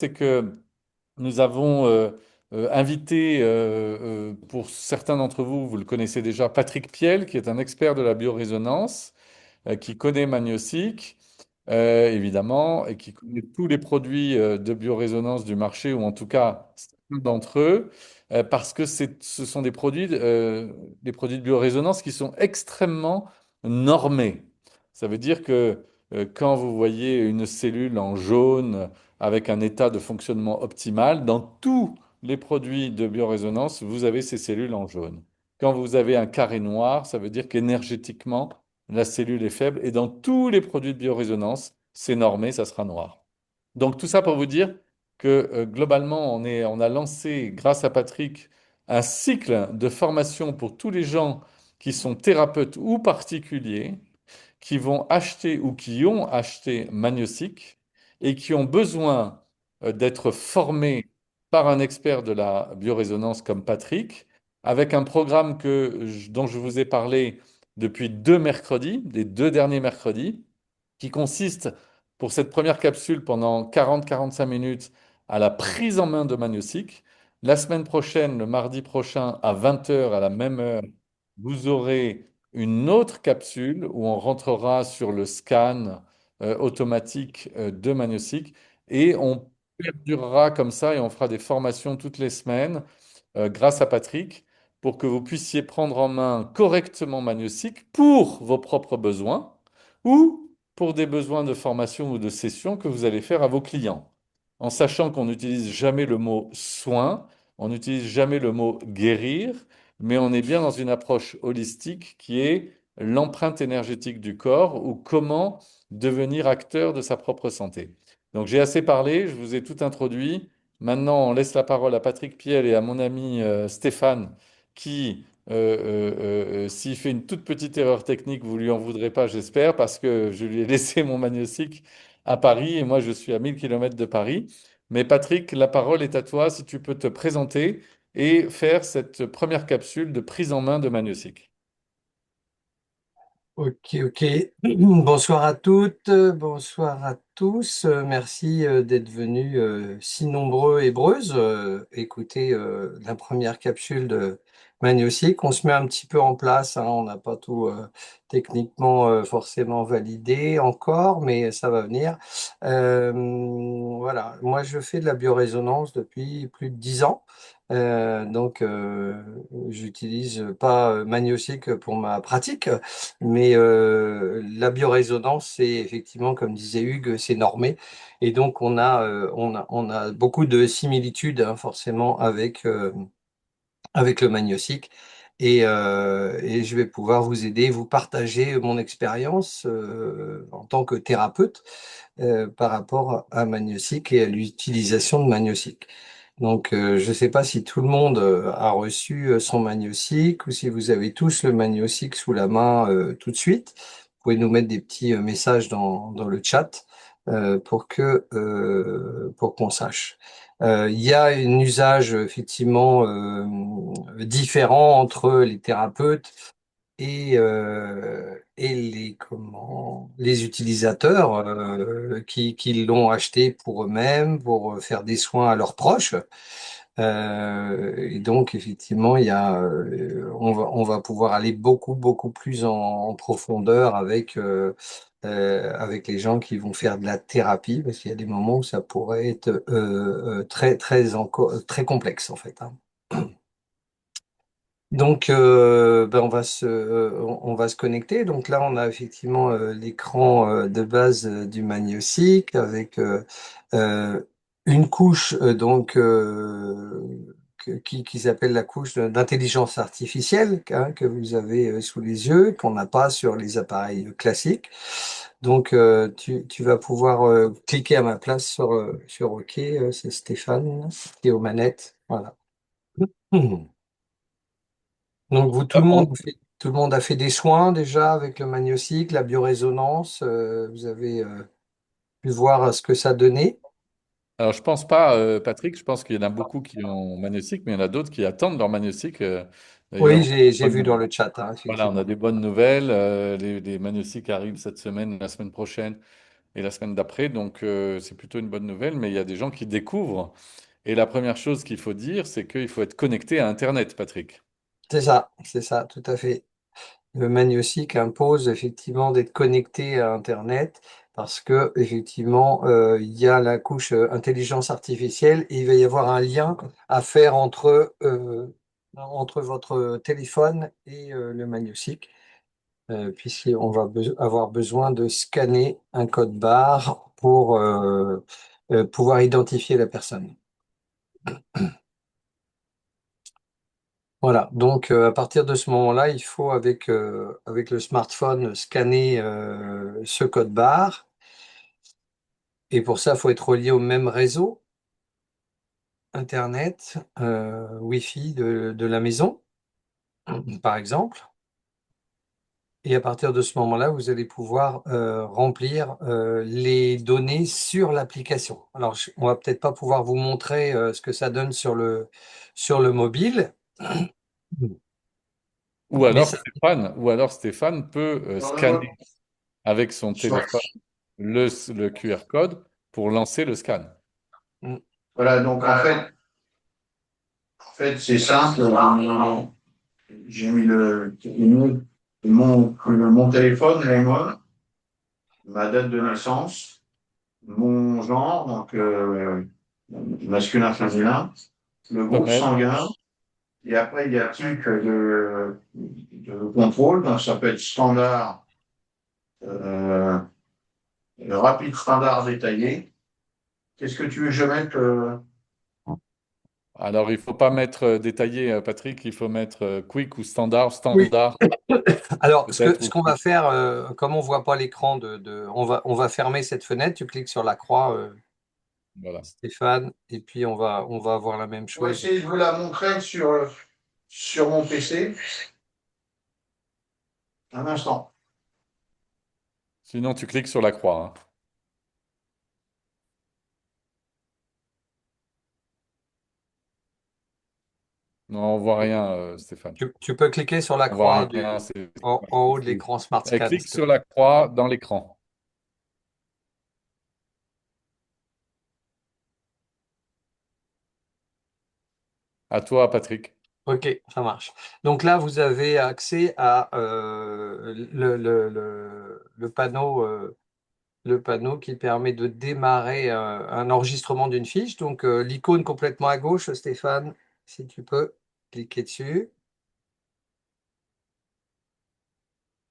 C'est que nous avons invité, pour certains d'entre vous, vous le connaissez déjà, Patrick Piel, qui est un expert de la biorésonance, qui connaît Magnossic, évidemment, et qui connaît tous les produits de biorésonance du marché, ou en tout cas certains d'entre eux, parce que ce sont des produits de biorésonance qui sont extrêmement normés. Ça veut dire que quand vous voyez une cellule en jaune avec un état de fonctionnement optimal, dans tous les produits de biorésonance, vous avez ces cellules en jaune. Quand vous avez un carré noir, ça veut dire qu'énergétiquement, la cellule est faible et dans tous les produits de biorésonance, c'est normé, ça sera noir. Donc tout ça pour vous dire que globalement, on a lancé, grâce à Patrick, un cycle de formation pour tous les gens qui sont thérapeutes ou particuliers qui vont acheter ou qui ont acheté Magnossic et qui ont besoin d'être formés par un expert de la biorésonance comme Patrick, avec un programme dont je vous ai parlé depuis 2 mercredis, les 2 derniers mercredis, qui consiste pour cette première capsule pendant 40-45 minutes à la prise en main de Magnossic. La semaine prochaine, le mardi prochain, à 20 heures à la même heure, vous aurez une autre capsule où on rentrera sur le scan automatique de Magnossic et on perdurera comme ça et on fera des formations toutes les semaines grâce à Patrick pour que vous puissiez prendre en main correctement Magnossic pour vos propres besoins ou pour des besoins de formation ou de session que vous allez faire à vos clients. En sachant qu'on n'utilise jamais le mot soin, on n'utilise jamais le mot guérir, mais on est bien dans une approche holistique qui est l'empreinte énergétique du corps ou comment devenir acteur de sa propre santé. Donc j'ai assez parlé, je vous ai tout introduit. Maintenant, on laisse la parole à Patrick Piel et à mon ami Stéphane, qui, s'il fait une toute petite erreur technique, vous lui en voudrez pas, j'espère, parce que je lui ai laissé mon magnésique à Paris et moi je suis à 1000 km de Paris. Mais Patrick, la parole est à toi si tu peux te présenter et faire cette première capsule de prise en main de Magnossic. Ok, ok. Bonsoir à toutes, bonsoir à tous. Merci d'être venus si nombreux et breuses écouter la première capsule de Magnossic. On se met un petit peu en place, hein, on n'a pas tout techniquement forcément validé encore, mais ça va venir. Voilà, moi je fais de la biorésonance depuis plus de 10 ans. J'utilise pas Magnossic pour ma pratique. Mais la biorésonance, c'est effectivement, comme disait Hugues, c'est normé. Et donc, on a beaucoup de similitudes, hein, forcément, avec le magnésique. Et je vais pouvoir vous aider, vous partager mon expérience en tant que thérapeute par rapport à magnésique et à l'utilisation de magnésique. Donc, je ne sais pas si tout le monde a reçu son magnésique ou si vous avez tous le magnésique sous la main tout de suite. Vous pouvez nous mettre des petits messages dans le chat pour qu'on sache. Il y a un usage effectivement différent entre les thérapeutes et les utilisateurs qui l'ont acheté pour eux-mêmes, pour faire des soins à leurs proches. Et donc, effectivement, on va pouvoir aller beaucoup plus en profondeur avec les gens qui vont faire de la thérapie, parce qu'il y a des moments où ça pourrait être très complexe, en fait, hein. Donc, on va se connecter. Donc là, on a effectivement l'écran de base du Magnésique avec euh, une couche qui s'appelle la couche d'intelligence artificielle, hein, que vous avez sous les yeux, qu'on n'a pas sur les appareils classiques. Donc, tu vas pouvoir cliquer à ma place sur OK. C'est Stéphane qui est aux manettes. Voilà. Donc tout le monde a fait des soins déjà avec le magnésique, la biorésonance. Vous avez pu voir ce que ça donnait. Alors, je pense pas, Patrick, je pense qu'il y en a beaucoup qui ont Magnossic, mais il y en a d'autres qui attendent leur Magnossic. Oui, D'ailleurs, j'ai vu dans le chat, hein, voilà, on a effectivement. des bonnes nouvelles. Les Magnossic arrivent cette semaine, la semaine prochaine. et la semaine d'après. Donc, c'est plutôt une bonne nouvelle, mais il y a des gens qui découvrent. Et la première chose qu'il faut dire, c'est qu'il faut être connecté à Internet, Patrick. C'est ça, tout à fait. Le magnésique impose effectivement d'être connecté à Internet parce que effectivement il y a la couche intelligence artificielle et il va y avoir un lien à faire entre votre téléphone et le magnésique puisqu'on va avoir besoin de scanner un code barre pour pouvoir identifier la personne. Voilà, donc à partir de ce moment-là, il faut avec le smartphone scanner ce code barre. Et pour ça, il faut être relié au même réseau, Internet, Wi-Fi de la maison, par exemple. Et à partir de ce moment-là, vous allez pouvoir remplir les données sur l'application. Alors, on va peut-être pas pouvoir vous montrer ce que ça donne sur le mobile, mais ça, Ou alors Stéphane peut scanner avec son téléphone le QR code pour lancer le scan. Voilà, donc en fait, c'est simple. J'ai mis mon téléphone, ma date de naissance, mon genre, donc masculin, féminin, le groupe Femelle. sanguin, et après il y a un truc de contrôle, donc ça peut être standard, euh, rapide, standard, détaillé. Qu'est-ce que tu veux que je mette Alors, il faut pas mettre détaillé, Patrick, il faut mettre quick ou standard, oui. standard Alors, peut-être. ce qu'on va faire, comme on voit pas l'écran on va fermer cette fenêtre. Tu cliques sur la croix, Voilà. Stéphane, et puis on va avoir la même pour chose. essayer de vous la montrer sur mon PC. Un instant. Sinon, tu cliques sur la croix, hein. Non, on voit rien, Stéphane. Tu peux cliquer sur la On voit croix rien. en haut de l'écran Smart Scan, Clique s'il te sur plaît. la croix dans l'écran. À toi, Patrick. Ok, ça marche. Donc là, vous avez accès à le panneau qui permet de démarrer un enregistrement d'une fiche. Donc l'icône complètement à gauche, Stéphane, si tu peux cliquer dessus.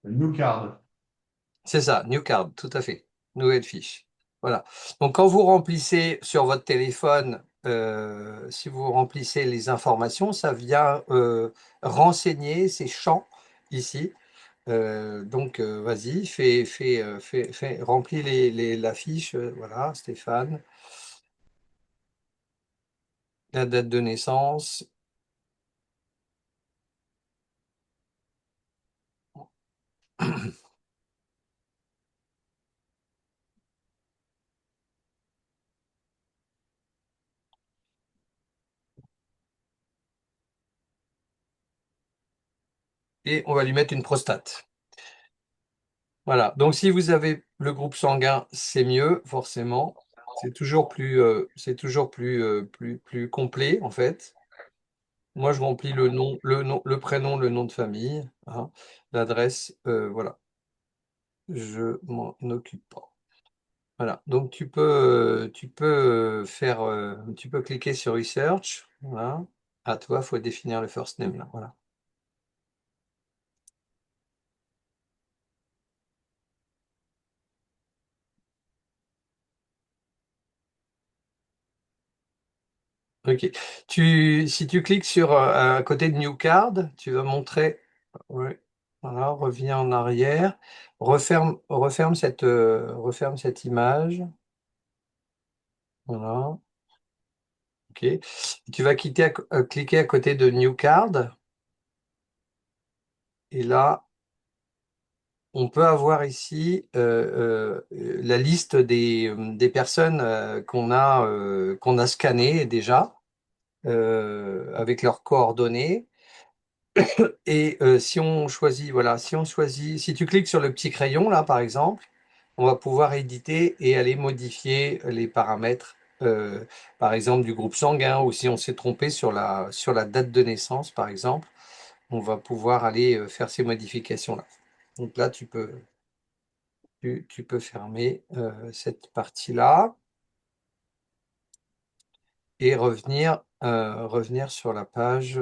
New card. C'est ça, New Card, tout à fait. Nouvelle fiche. Voilà. Donc, quand vous remplissez sur votre téléphone, si vous remplissez les informations, ça vient renseigner ces champs ici. Donc, vas-y, remplis la fiche. Voilà, Stéphane. La date de naissance. Et on va lui mettre une prostate. Voilà. Donc, si vous avez le groupe sanguin, c'est mieux, forcément. C'est toujours plus complet, en fait. Moi, je remplis le prénom, le nom de famille, hein, l'adresse, voilà. Je m'en occupe pas. Voilà. Donc, tu peux cliquer sur Research. Voilà. À toi, il faut définir le first name, là. Voilà. OK. Si tu cliques sur à côté de New Card, tu vas montrer. Ouais. Voilà, reviens en arrière. Referme cette image. Voilà. OK. Tu vas cliquer à côté de New Card. Et là, on peut avoir ici la liste des personnes qu'on a scannées déjà avec leurs coordonnées. Et si on choisit, voilà, si tu cliques sur le petit crayon là, par exemple, on va pouvoir éditer et aller modifier les paramètres, par exemple, du groupe sanguin, ou si on s'est trompé sur la date de naissance, par exemple, on va pouvoir aller faire ces modifications-là. Donc là, tu peux fermer cette partie-là et revenir sur la page,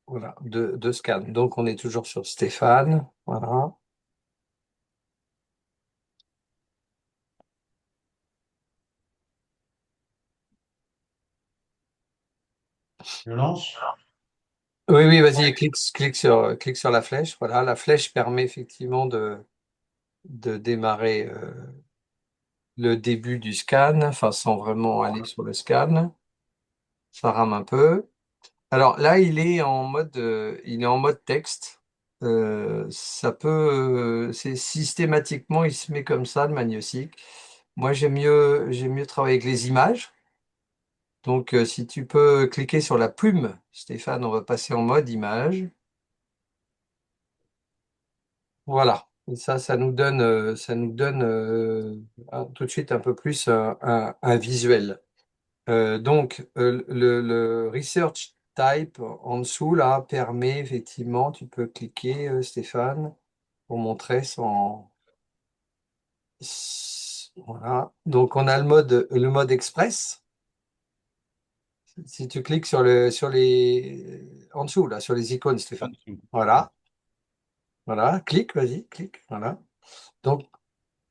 voilà, de scan. Donc, on est toujours sur Stéphane. Voilà. Je lance. Oui, oui, vas-y, clique sur la flèche. Voilà, la flèche permet effectivement de démarrer le début du scan, enfin, sans vraiment aller sur le scan. Ça rame un peu. Alors là, il est en mode texte. C'est systématiquement, il se met comme ça, le magnésique. Moi, j'aime mieux travailler avec les images. Donc, si tu peux cliquer sur la plume, Stéphane, on va passer en mode image. Voilà. Et ça nous donne tout de suite un peu plus un visuel. Le Research Type en dessous, là, permet effectivement, tu peux cliquer, Stéphane, pour montrer Voilà. Donc, on a le mode express. Si tu cliques sur les, en dessous, là, sur les icônes, En Stéphane. dessous. Voilà. Voilà. Clique, vas-y, clique. Voilà. Donc,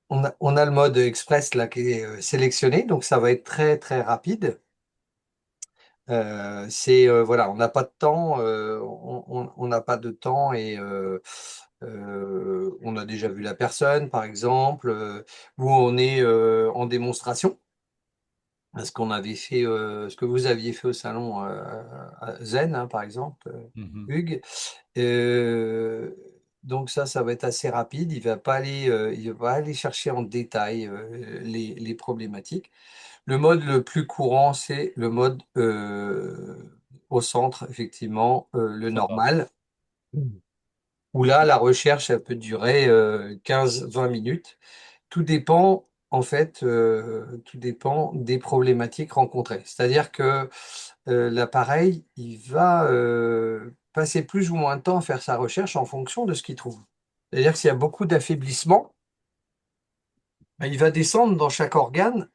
on a le mode express, là, qui est sélectionné. Donc, ça va être très, très rapide. Voilà, on n'a pas de temps, on n'a pas de temps et on a déjà vu la personne, par exemple, où on est en démonstration. Ce qu'on avait fait, ce que vous aviez fait au salon à Zen, hein, par exemple, Mhm. Hugues. Euh, donc ça va être assez rapide. Il va aller chercher en détail les problématiques. Le mode le plus courant, c'est le mode au centre, effectivement, le Standard. normal, où là, la recherche, elle peut durer 15-20 minutes. Tout dépend, en fait, tout dépend des problématiques rencontrées. C'est-à-dire que l'appareil, il va passer plus ou moins de temps à faire sa recherche en fonction de ce qu'il trouve. C'est-à-dire que s'il y a beaucoup d'affaiblissement, ben, il va descendre dans chaque organe.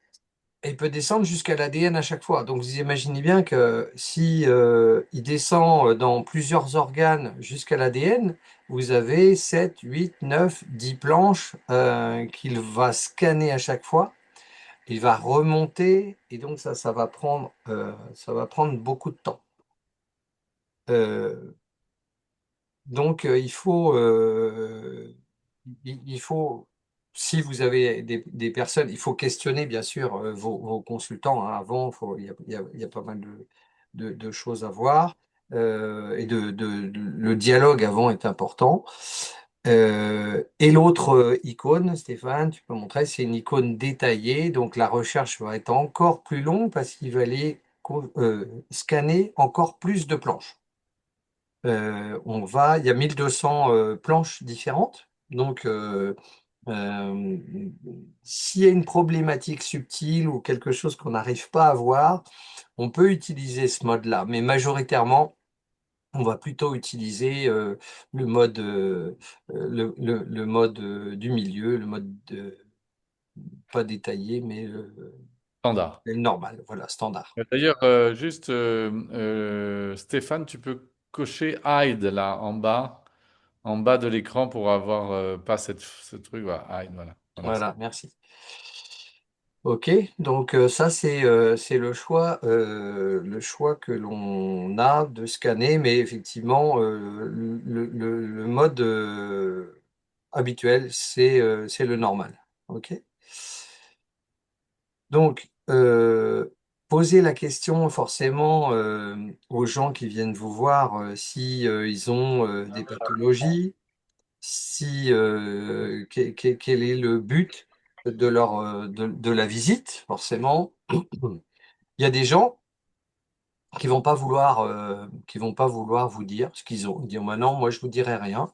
Et il peut descendre jusqu'à l'ADN à chaque fois. Donc vous imaginez bien que si il descend dans plusieurs organes jusqu'à l'ADN, vous avez 7, 8, 9, 10 planches qu'il va scanner à chaque fois. Il va remonter et donc ça va prendre beaucoup de temps. Euh, il faut, si vous avez des personnes, il faut questionner bien sûr vos consultants, hein, avant. Il y a pas mal de choses à voir le dialogue avant est important. Et l'autre icône, Stéphane, tu peux montrer, c'est une icône détaillée. Donc la recherche va être encore plus longue parce qu'il va aller scanner encore plus de planches. Il y a 1200 planches différentes. Donc, euh, s'il y a une problématique subtile ou quelque chose qu'on n'arrive pas à voir, on peut utiliser ce mode-là. Mais majoritairement, on va plutôt utiliser le mode, le mode du milieu, le mode pas détaillé, mais Standard. le normal, voilà, standard. D'ailleurs, juste, Stéphane, tu peux cocher Hide là en bas de l'écran pour avoir pas ce truc. Voilà, Hide, voilà. Voilà, Voilà, merci. Ok, donc ça c'est le choix que l'on a de scanner, mais effectivement le mode habituel c'est le normal. Ok, donc posez la question forcément aux gens qui viennent vous voir si ils ont des pathologies, si quel est le but de la visite, forcément. Il y a des gens qui vont pas vouloir vous dire ce qu'ils ont. Ils disent maintenant, moi je vous dirai rien.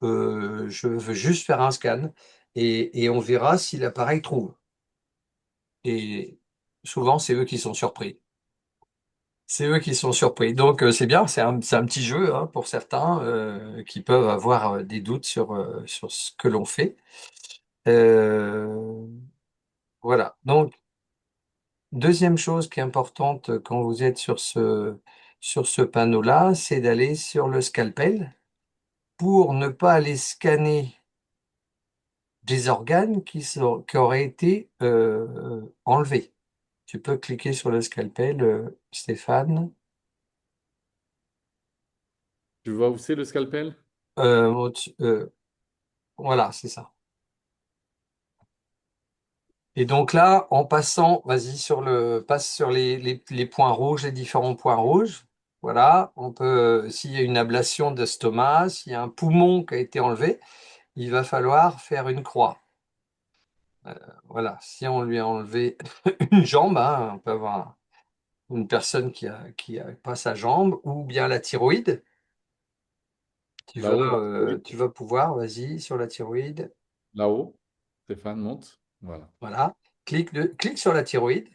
je veux juste faire un scan et on verra si l'appareil trouve. Et souvent, c'est eux qui sont surpris. C'est eux qui sont surpris. Donc, c'est bien, c'est un petit jeu hein, pour certains qui peuvent avoir des doutes sur ce que l'on fait. Euh, voilà. Donc, deuxième chose qui est importante quand vous êtes sur ce panneau-là, c'est d'aller sur le scalpel pour ne pas aller scanner des organes qui auraient été enlevés. Tu peux cliquer sur le scalpel, Stéphane. Tu vois où c'est le scalpel? Voilà, c'est ça. Et donc là, en passant, vas-y passe sur les points rouges, les différents points rouges. Voilà, on peut, s'il y a une ablation d'estomac, s'il y a un poumon qui a été enlevé, il va falloir faire une croix. Voilà, si on lui a enlevé une jambe, hein, on peut avoir une personne qui a pas sa jambe, ou bien la thyroïde. Là-haut, la thyroïde. Tu vas pouvoir, vas-y, sur la thyroïde. Là-haut. Stéphane, monte. Voilà. Voilà, clique sur la thyroïde.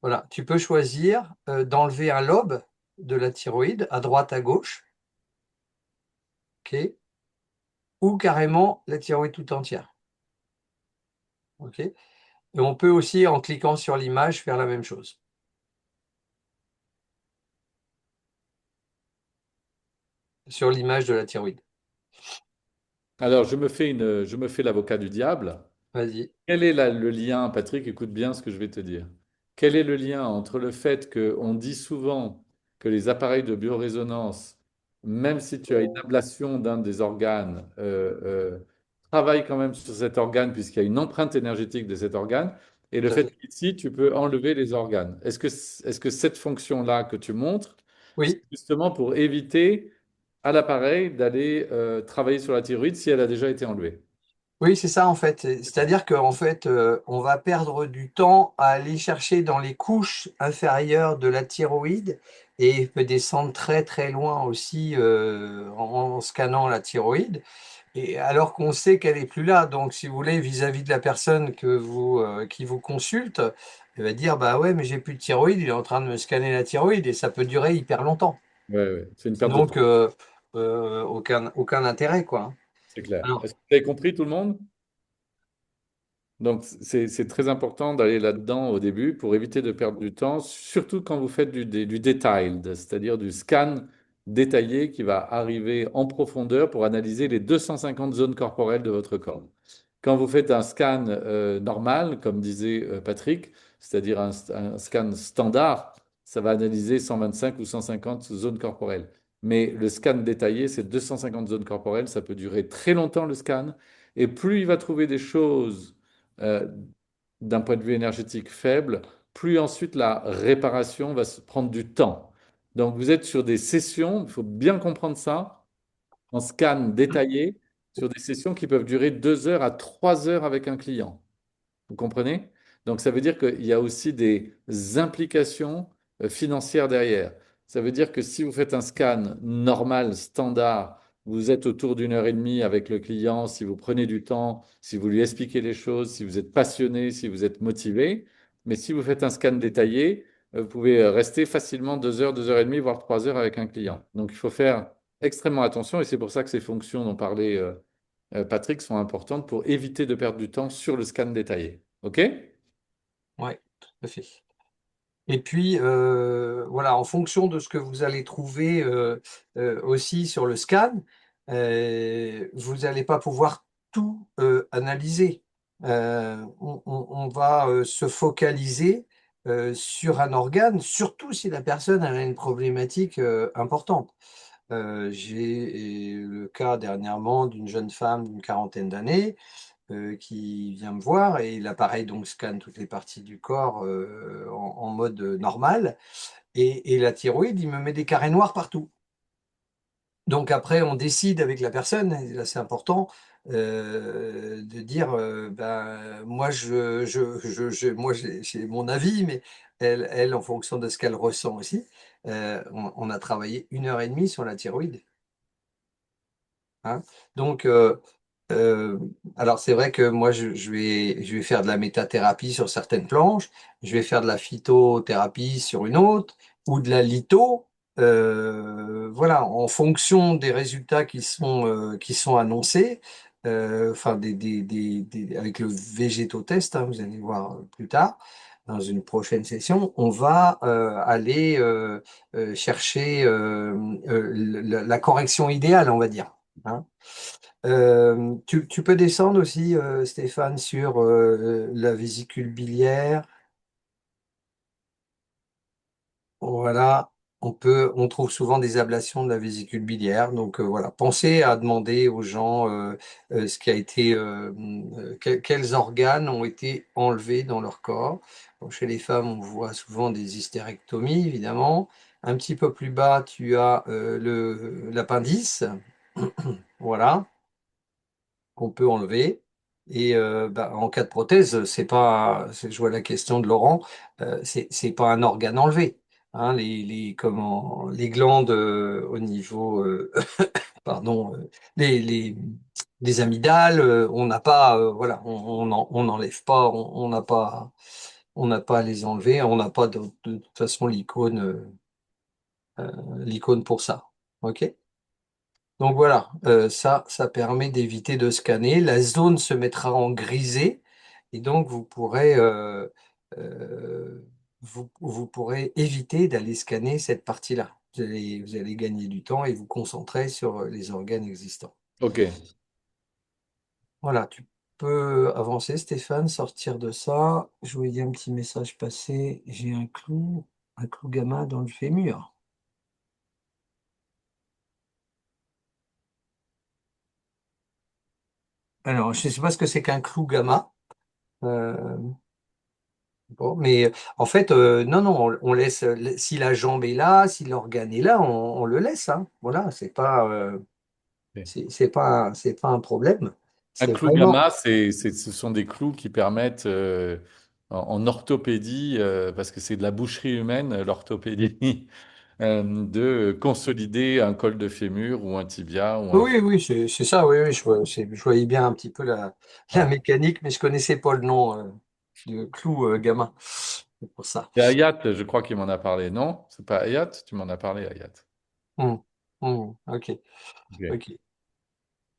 Voilà, tu peux choisir d'enlever un lobe de la thyroïde à droite, à gauche, ok, ou carrément la thyroïde tout entière. Ok. Et on peut aussi, en cliquant sur l'image, faire la même chose. Sur l'image de la thyroïde. Alors, je me fais l'avocat du diable. Vas-y. Quel est le lien, Patrick, écoute bien ce que je vais te dire. Quel est le lien entre le fait qu'on dit souvent que les appareils de biorésonance, même si tu as une ablation d'un des organes, travaillent quand même sur cet organe puisqu'il y a une empreinte énergétique de cet organe, et le Tout à fait fait. qu'ici, tu peux enlever les organes. Est-ce que cette fonction-là que tu montres, c'est Oui, justement pour éviter à l'appareil d'aller travailler sur la thyroïde si elle a déjà été enlevée? oui, c'est ça en fait. C'est-à-dire qu'en fait, on va perdre du temps à aller chercher dans les couches inférieures de la thyroïde et il peut descendre très très loin aussi en scannant la thyroïde. Et alors qu'on sait qu'elle est plus là, donc si vous voulez, vis-à-vis de la personne qui vous consulte, elle va dire, bah ouais, mais j'ai plus de thyroïde, il est en train de me scanner la thyroïde et ça peut durer hyper longtemps. Ouais, ouais, c'est une perte de Donc, temps, aucun intérêt, quoi. c'est clair. Alors, Est-ce que vous avez compris tout le monde? Donc, c'est très important d'aller là-dedans au début pour éviter de perdre du temps, surtout quand vous faites du detailed, c'est-à-dire du scan détaillé qui va arriver en profondeur pour analyser les 250 zones corporelles de votre corps. Quand vous faites un scan normal, comme disait Patrick, c'est-à-dire un scan standard, ça va analyser 125 ou 150 zones corporelles. Mais le scan détaillé, c'est 250 zones corporelles, ça peut durer très longtemps le scan. Et plus il va trouver des choses euh, d'un point de vue énergétique faible, plus ensuite la réparation va se prendre du temps. Donc vous êtes sur des sessions, il faut bien comprendre ça, en scan détaillé, sur des sessions qui peuvent durer 2 heures à 3 heures avec un client. Vous comprenez? Donc ça veut dire qu'il y a aussi des implications financières derrière. Ça veut dire que si vous faites un scan normal, standard, vous êtes autour d'une heure et demie avec le client, si vous prenez du temps, si vous lui expliquez les choses, si vous êtes passionné, si vous êtes motivé. Mais si vous faites un scan détaillé, vous pouvez rester facilement 2 heures, 2 heures et demie, voire 3 heures avec un client. Donc il faut faire extrêmement attention et c'est pour ça que ces fonctions dont parlait Patrick, sont importantes pour éviter de perdre du temps sur le scan détaillé. OK? ouais, tout à fait. Et puis, voilà, en fonction de ce que vous allez trouver aussi sur le scan, vous n'allez pas pouvoir tout analyser. On va se focaliser sur un organe, surtout si la personne elle a une problématique importante. J'ai le cas dernièrement d'une jeune femme d'une quarantaine d'années qui vient me voir et l'appareil donc scanne toutes les parties du corps en mode normal et la thyroïde, il me met des carrés noirs partout. Donc après, on décide avec la personne, et là c'est important, de dire, ben, moi j'ai mon avis, mais elle, en fonction de ce qu'elle ressent aussi, on a travaillé 1 heure et demie sur la thyroïde. hein. Donc, euh, alors c'est vrai que moi, je vais faire de la métathérapie sur certaines planches, je vais faire de la phytothérapie sur une autre, ou de la litho. Voilà, en fonction des résultats qui sont annoncés, enfin avec le végétotest, hein, vous allez voir plus tard dans une prochaine session, on va aller chercher la correction idéale, on va dire, hein. Tu peux descendre aussi, Stéphane, sur la vésicule biliaire. Voilà, on trouve souvent des ablations de la vésicule biliaire. Donc voilà, pensez à demander aux gens ce qui a été, quels organes ont été enlevés dans leur corps. Donc, chez les femmes, on voit souvent des hystérectomies, évidemment. Un petit peu plus bas, tu as l'appendice, voilà, qu'on peut enlever. Et bah, en cas de prothèse, je vois la question de Laurent, c'est pas un organe enlevé. Hein, les glandes au niveau, pardon, les amygdales, on n'a pas, voilà, on n'enlève pas, on n'a pas à les enlever, on n'a pas de toute façon l'icône pour ça. OK? Donc voilà, ça permet d'éviter de scanner. La zone se mettra en grisé et donc euh, vous pourrez éviter d'aller scanner cette partie-là. Vous allez gagner du temps et vous concentrer sur les organes existants. Ok. Voilà, tu peux avancer, Stéphane, sortir de ça. Je voyais un petit message passer. J'ai un clou gamma dans le fémur. Alors, je ne sais pas ce que c'est qu'un clou gamma. Euh, Bon, mais en fait, non, non, on laisse. Si la jambe est là, si l'organe est là, on le laisse, hein. Voilà, Ok. c'est pas un problème. Un C'est clou vraiment. gamma, ce sont des clous qui permettent en orthopédie, parce que c'est de la boucherie humaine, l'orthopédie, de consolider un col de fémur ou un tibia ou un... Oui, oui, c'est ça. Oui, oui, je voyais bien un petit peu la Voilà. mécanique, mais je connaissais pas le nom de clou gamin. C'est pour ça. Et Hayat, je crois qu'il m'en a parlé. Non? C'est pas Hayat? Tu m'en as parlé, Hayat. Hum, ok, Ok. ok.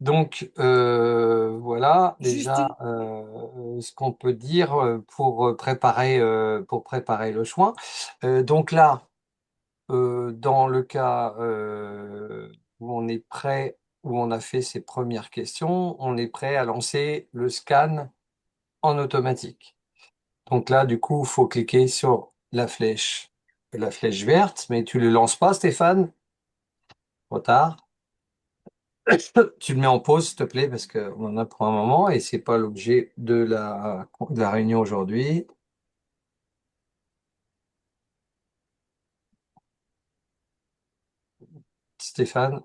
Donc voilà Juste déjà ce qu'on peut dire pour préparer le soin. Donc là, dans le cas où on est prêt, où on a fait ses premières questions, on est prêt à lancer le scan en automatique. Donc là, du coup, il faut cliquer sur la flèche verte, mais tu ne le lances pas, Stéphane, trop tard. Tu le mets en pause, s'il te plaît, parce qu'on en a pour un moment et c'est pas l'objet de la réunion aujourd'hui. Stéphane,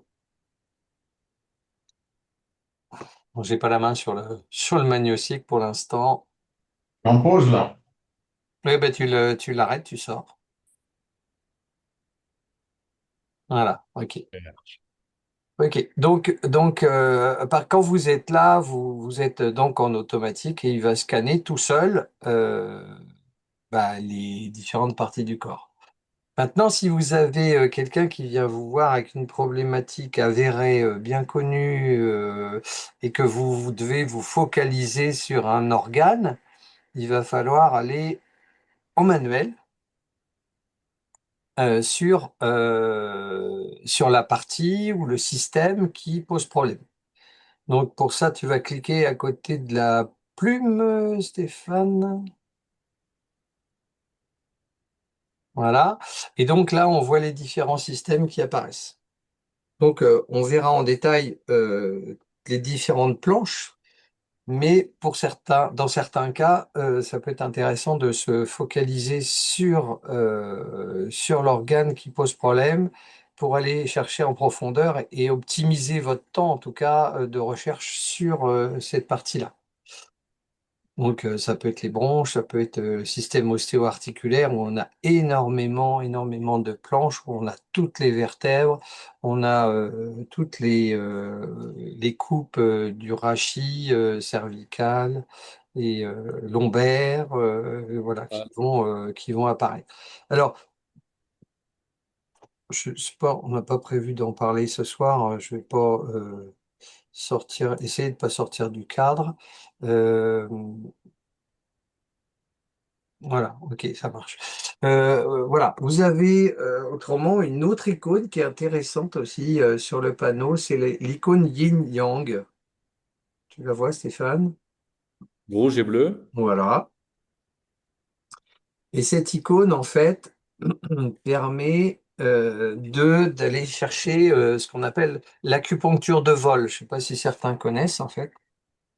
bon, j'ai pas la main sur sur le magnésique pour l'instant. En pause là. Oui, ben tu l'arrêtes, tu sors. Voilà, ok. Ok, quand vous êtes là, vous êtes donc en automatique et il va scanner tout seul bah, les différentes parties du corps. Maintenant, si vous avez quelqu'un qui vient vous voir avec une problématique avérée, bien connue, et que vous devez vous focaliser sur un organe, il va falloir aller en manuel sur la partie ou le système qui pose problème. Donc pour ça, tu vas cliquer à côté de la plume, Stéphane. Voilà. Et donc là, on voit les différents systèmes qui apparaissent. Donc, on verra en détail les différentes planches, mais dans certains cas, ça peut être intéressant de se focaliser sur l'organe qui pose problème pour aller chercher en profondeur et optimiser votre temps, en tout cas, de recherche sur cette partie-là. Donc, ça peut être les bronches, ça peut être le système ostéo-articulaire où on a énormément, énormément de planches, où on a toutes les vertèbres, on a toutes les coupes du rachis cervical et lombaire, voilà, Ah, qui vont apparaître. Alors, on n'a pas prévu d'en parler ce soir, je vais pas essayer de pas sortir du cadre. Euh, Voilà, ok, ça marche. Voilà, vous avez autrement une autre icône qui est intéressante aussi sur le panneau, c'est l'icône Yin-Yang. Tu la vois, Stéphane? rouge et bleu. Voilà. Et cette icône, en fait, permet d'aller chercher ce qu'on appelle l'acupuncture de vol. Je ne sais pas si certains connaissent, en fait.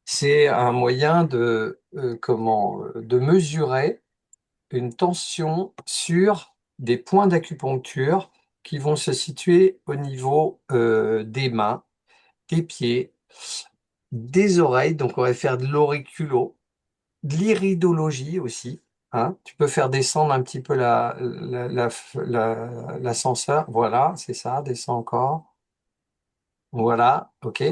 C'est un moyen de mesurer une tension sur des points d'acupuncture qui vont se situer au niveau des mains, des pieds, des oreilles. Donc, on va faire de l'auriculo, de l'iridologie aussi. Hein. Tu peux faire descendre un petit peu l'ascenseur. Voilà, c'est ça, descend encore. Voilà, ok.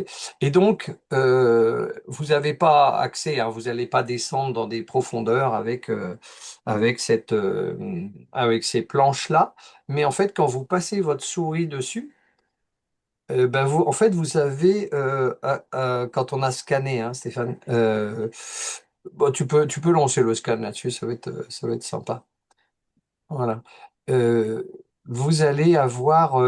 Et donc, vous n'avez pas accès, hein, vous n'allez pas descendre dans des profondeurs avec ces planches-là. Mais en fait, quand vous passez votre souris dessus, en fait, vous avez, quand on a scanné, hein, Stéphane, bon, tu peux lancer le scan là-dessus, ça va être sympa. Voilà. Euh, Vous allez avoir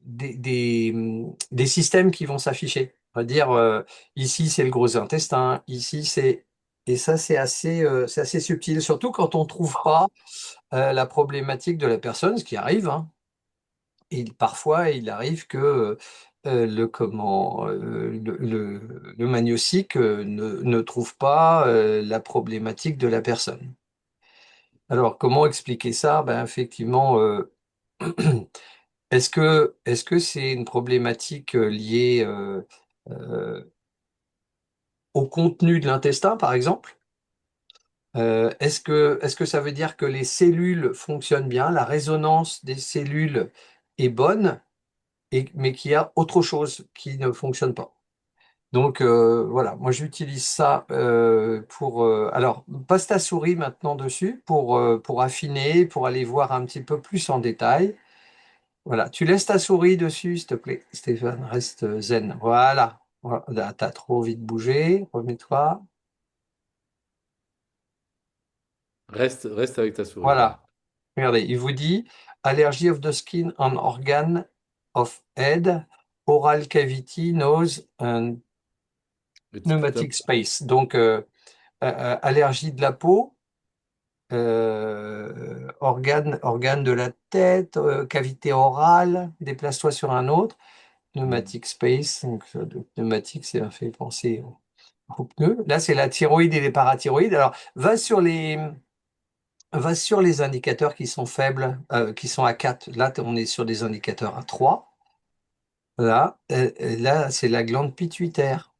des systèmes qui vont s'afficher. On va dire, ici c'est le gros intestin, ici c'est... Et ça, c'est assez subtil, surtout quand on ne trouve pas la problématique de la personne, ce qui arrive. Hein. Et parfois, il arrive que le magnésique ne trouve pas la problématique de la personne. Alors, comment expliquer ça? Ben, effectivement, est-ce que c'est une problématique liée euh, au contenu de l'intestin, par exemple? Est-ce que ça veut dire que les cellules fonctionnent bien, la résonance des cellules est bonne, mais qu'il y a autre chose qui ne fonctionne pas? Donc voilà, moi j'utilise ça alors, passe ta souris maintenant dessus pour affiner, pour aller voir un petit peu plus en détail. Voilà, tu laisses ta souris dessus, s'il te plaît, Stéphane, reste zen. Voilà. Voilà. T'as trop vite bougé, remets-toi. Reste avec ta souris, voilà. Voilà. Regardez, il vous dit allergy of the skin on organ of head, oral cavity, nose and Et tout à- pneumatic space. Donc, allergie de la peau, organe de la tête, cavité orale, déplace-toi sur un autre. Pneumatic space, donc pneumatique, c'est un fait penser aux pneus. Là, c'est la thyroïde et les parathyroïdes. Alors, va sur les indicateurs qui sont faibles, qui sont à 4. Là, on est sur des indicateurs à 3. Là, c'est la glande pituitaire,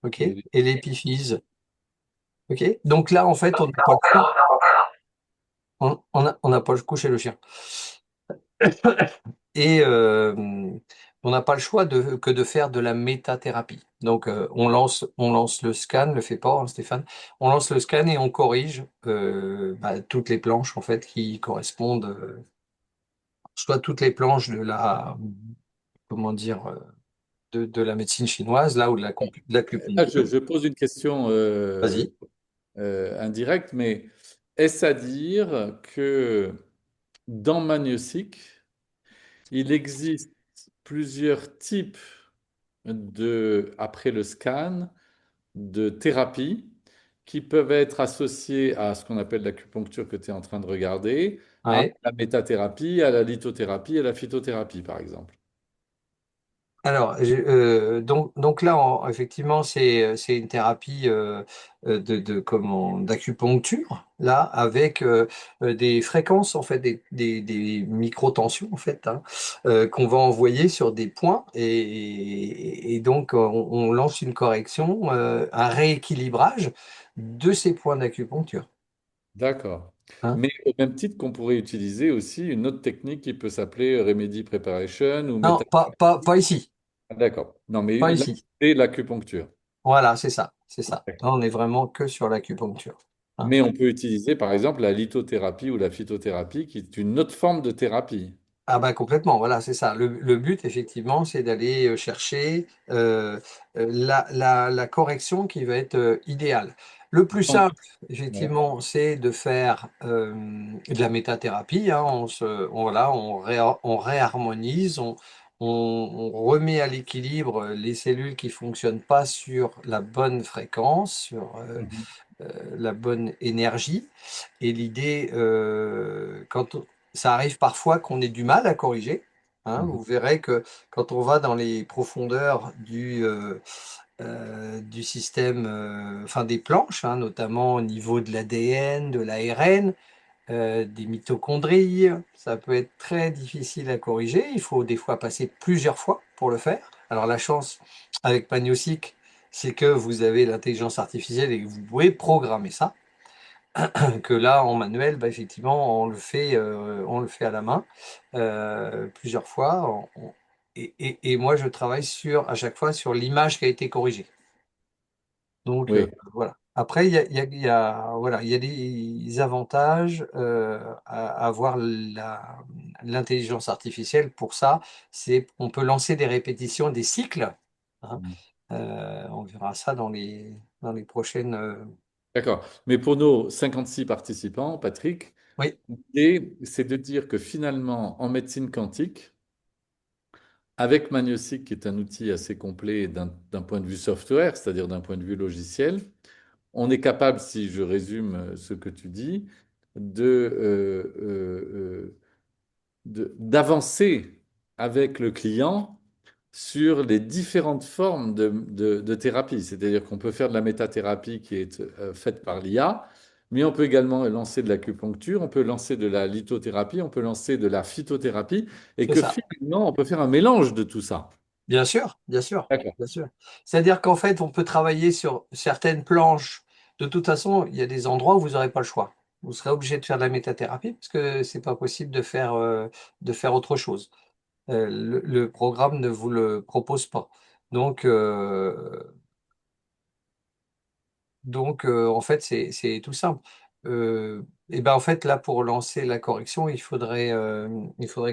ok? et- Et l'épiphyse, ok? Donc là, en fait, on n'a pas le choix. On n'a pas le coucher le chien. Et on n'a pas le choix que de faire de la métathérapie. Donc, on lance le scan, le fait pas, hein, Stéphane. On lance le scan et on corrige toutes les planches en fait qui correspondent, soit toutes les planches comment dire, de la médecine chinoise, là ou de Là, l'acupuncture. je pose une question Vas-y. indirecte, mais est-ce à dire que dans Magnésique, il existe plusieurs types après le scan, de thérapies qui peuvent être associées à ce qu'on appelle l'acupuncture que tu es en train de regarder, à Ouais. la métathérapie, à la lithothérapie, à la phytothérapie, par exemple. Alors, donc là, effectivement, c'est une thérapie d'acupuncture, là, avec des fréquences, en fait, des microtensions, en fait, hein, qu'on va envoyer sur des points. Et donc, on lance une correction, un rééquilibrage de ces points d'acupuncture, D'accord. hein. Mais au même titre qu'on pourrait utiliser aussi une autre technique qui peut s'appeler Remedy Preparation ou Non, Meta. pas ici, Ah, d'accord. Non, pas mais là, ici. c'est l'acupuncture. Voilà, c'est ça, c'est ça. Là, D'accord. on est vraiment que sur l'acupuncture, hein. Mais on peut utiliser par exemple la lithothérapie ou la phytothérapie, qui est une autre forme de thérapie. Ah bah complètement, voilà, c'est ça. Le but, effectivement, c'est d'aller chercher la correction qui va être idéale. Le plus Donc, simple, ouais. effectivement, c'est de faire de la métathérapie, hein. Voilà, on réharmonise, on remet à l'équilibre les cellules qui fonctionnent pas sur la bonne fréquence, sur Mhm. la bonne énergie. Et l'idée, ça arrive parfois qu'on ait du mal à corriger, hein. Mhm. Vous verrez que quand on va dans les profondeurs du système, enfin des planches, hein, notamment au niveau de l'ADN, de l'ARN, des mitochondries, ça peut être très difficile à corriger. Il faut des fois passer plusieurs fois pour le faire. Alors la chance avec Pagnosic, c'est que vous avez l'intelligence artificielle et que vous pouvez programmer ça, que là, en manuel, bah, effectivement, on le fait à la main plusieurs fois. Et moi, je travaille à chaque fois sur l'image qui a été corrigée. Donc, Oui, voilà. Après, voilà, il y a des avantages à avoir l'intelligence artificielle. Pour ça, c'est on peut lancer des répétitions, des cycles, hein. Mhm. On verra ça dans les prochaines. D'accord. Mais pour nos 56 participants, Patrick, Oui, l'idée, c'est de dire que finalement, en médecine quantique, avec Magnosic, qui est un outil assez complet d'un point de vue software, c'est-à-dire d'un point de vue logiciel, on est capable, si je résume ce que tu dis, d'avancer avec le client sur les différentes formes de thérapie. C'est-à-dire qu'on peut faire de la métathérapie qui est faite par l'IA, mais on peut également lancer de l'acupuncture, on peut lancer de la lithothérapie, on peut lancer de la phytothérapie, et c'est que ça. finalement, on peut faire un mélange de tout ça. Bien sûr, bien sûr, D'accord. bien sûr. C'est-à-dire qu'en fait, on peut travailler sur certaines planches. De toute façon, il y a des endroits où vous n'aurez pas le choix. Vous serez obligé de faire de la métathérapie parce que c'est pas possible de faire autre chose. Le programme ne vous le propose pas. Donc, en fait, c'est tout simple. Et ben, en fait, là, pour lancer la correction, il faudrait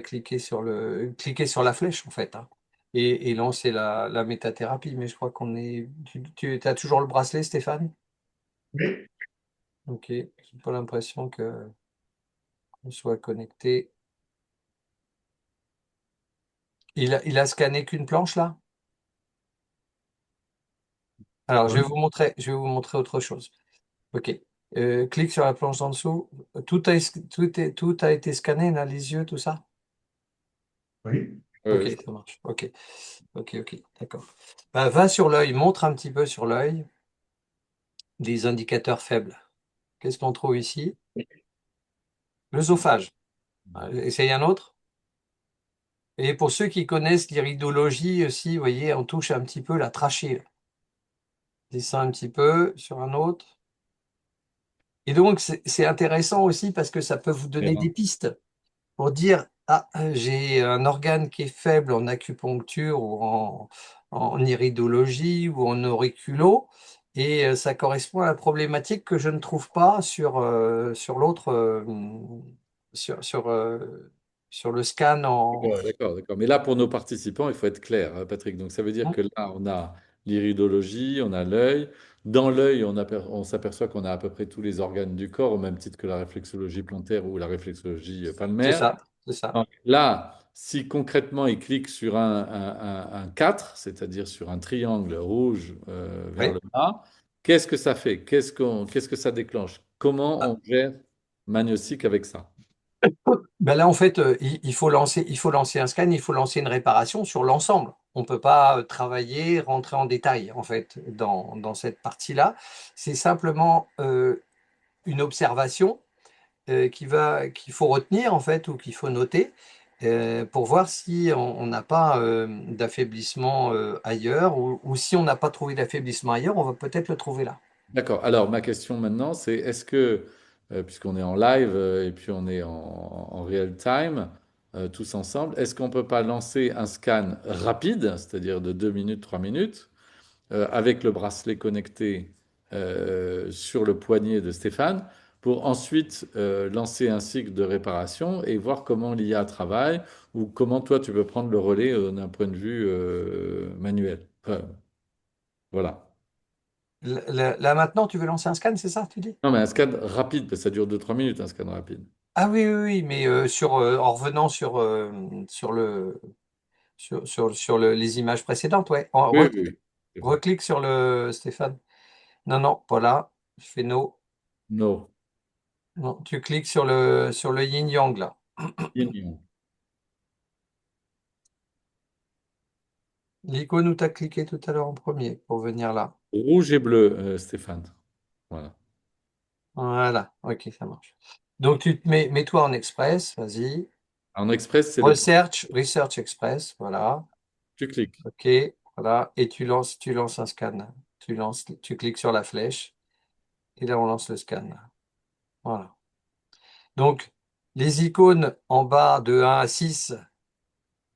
cliquer sur la flèche, en fait, hein, et lancer la métathérapie. Mais je crois qu'on est. Tu as toujours le bracelet, Stéphane? Oui, Ok, j'ai pas l'impression qu'on soit connecté. Il a scanné qu'une planche, là? Alors, Non, non. je vais vous montrer autre chose. Ok. Clique sur la planche en dessous. Tout a été scanné, là, les yeux, tout ça? oui. Ok, Oui. ça marche. Ok, ok, d'accord. Bah, va sur l'œil, montre un petit peu sur l'œil des indicateurs faibles. Qu'est-ce qu'on trouve ici? L'œsophage. Essaye un autre. Et pour ceux qui connaissent l'iridologie aussi, vous voyez, on touche un petit peu la trachée, là. Descends un petit peu sur un autre. Et donc, c'est intéressant aussi parce que ça peut vous donner des Bien. pistes pour dire, ah, j'ai un organe qui est faible en acupuncture ou en iridologie ou en auriculo, et ça correspond à la problématique que je ne trouve pas sur l'autre, sur, sur, euh, sur le scan en. D'accord, d'accord, d'accord. Mais là, pour nos participants, il faut être clair, hein, Patrick. Donc, ça veut dire Hein. que là, on a l'iridologie, on a l'œil. Dans l'œil, on s'aperçoit qu'on a à peu près tous les organes du corps, au même titre que la réflexologie plantaire ou la réflexologie C'est palmaire. ça, c'est ça. Donc, là, si concrètement, il clique sur un 4, c'est-à-dire sur un triangle rouge vers Oui. le bas, qu'est-ce que ça fait? Qu'est-ce que ça déclenche? Comment on gère Magnosic avec ça? Ben là, en fait, il faut lancer un scan, il faut lancer une réparation sur l'ensemble. on peut pas travailler, rentrer en détail, en fait, dans cette partie-là. C'est simplement une observation qu'il faut retenir, en fait, ou qu'il faut noter pour voir si on n'a pas d'affaiblissement ailleurs, ou si on n'a pas trouvé d'affaiblissement ailleurs, on va peut-être le trouver là. D'accord. Alors, ma question maintenant, c'est est-ce que, puisqu'on est en live et puis on est en real time, tous ensemble, est-ce qu'on ne peut pas lancer un scan rapide, c'est-à-dire de 2 minutes, 3 minutes, avec le bracelet connecté sur le poignet de Stéphane, pour ensuite lancer un cycle de réparation et voir comment l'IA travaille ou comment toi tu peux prendre le relais d'un point de vue manuel. Voilà. Là, maintenant, tu veux lancer un scan, c'est ça, tu dis? Non, mais un scan rapide, parce que ça dure 2 3 minutes, un scan rapide. Ah oui, oui, oui, mais en revenant sur les images précédentes, ouais. Oui, oui, oui. C'est vrai. Reclique sur le Stéphane. Non, non, pas là. Je fais no. No. Non, tu cliques sur le yin-yang là. Yin. L'icône où tu as cliqué tout à l'heure en premier pour venir là. Rouge et bleu, Stéphane. Voilà. Voilà, ok, ça marche. Donc mets-toi en express, vas-y. En express, c'est le... Research Express, voilà. Tu cliques. Ok, voilà. Et tu lances un scan. Tu cliques sur la flèche et là on lance le scan. Voilà. Donc les icônes en bas de 1 à 6,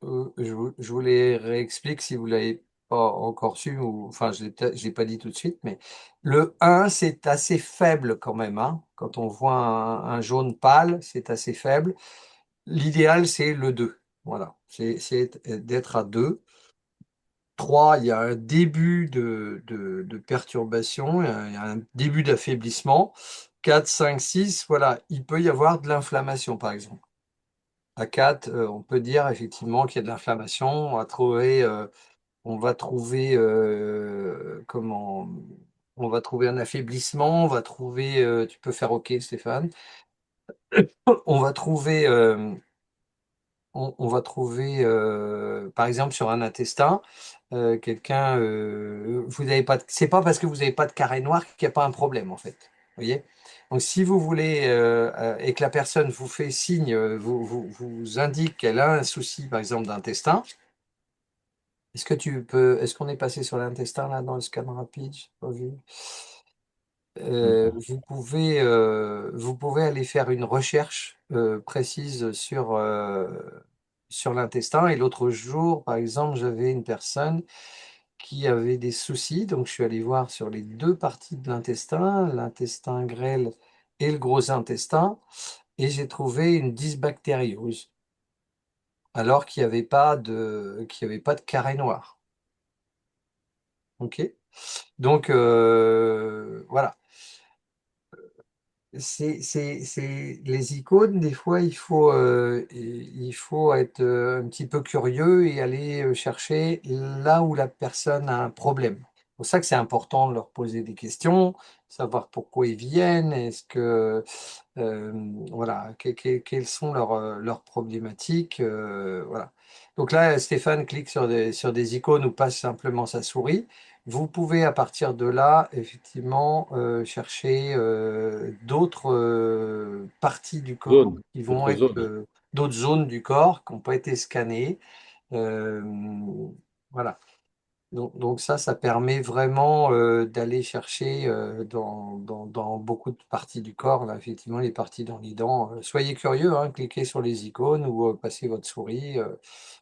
je vous les réexplique si vous l'avez pas encore su, ou enfin je l'ai pas dit tout de suite, mais le 1 c'est assez faible quand même, hein. Quand on voit un jaune pâle, c'est assez faible. L'idéal c'est le 2. Voilà, c'est d'être à 2. 3, il y a un début de perturbation, il y a un début d'affaiblissement. 4, 5, 6, voilà, il peut y avoir de l'inflammation par exemple. À 4, on peut dire effectivement qu'il y a de l'inflammation. On va trouver comment? On va trouver un affaiblissement. On va trouver. Tu peux faire OK, Stéphane. On va trouver. On va trouver, par exemple, sur un intestin, quelqu'un. Vous n'avez pas. C'est pas parce que vous n'avez pas de carré noir qu'il n'y a pas un problème en fait. Vous voyez? Donc, si vous voulez et que la personne vous fait signe, vous indique qu'elle a un souci, par exemple, d'intestin. Est-ce qu'on est passé sur l'intestin là dans le scan rapide? J'ai pas vu. Non. Vous pouvez aller faire une recherche précise sur l'intestin. Et l'autre jour, par exemple, j'avais une personne qui avait des soucis. Donc, je suis allé voir sur les deux parties de l'intestin grêle et le gros intestin, et j'ai trouvé une dysbactériose, alors qu'il y avait pas de carré noir. OK? Donc, voilà. Les icônes, des fois, il faut être un petit peu curieux et aller chercher là où la personne a un problème. C'est pour ça que c'est important de leur poser des questions, savoir pourquoi ils viennent, euh, voilà, quelles sont leurs problématiques, voilà. Donc là, Stéphane clique sur des icônes ou passe simplement sa souris. Vous pouvez à partir de là, effectivement, chercher d'autres parties du corps Zone. qui vont Autre être zone. d'autres zones du corps qui n'ont pas été scannées. Euh, voilà. Donc ça permet vraiment d'aller chercher dans beaucoup de parties du corps, là, effectivement, les parties dans les dents. Soyez curieux, hein, cliquez sur les icônes ou passez votre souris.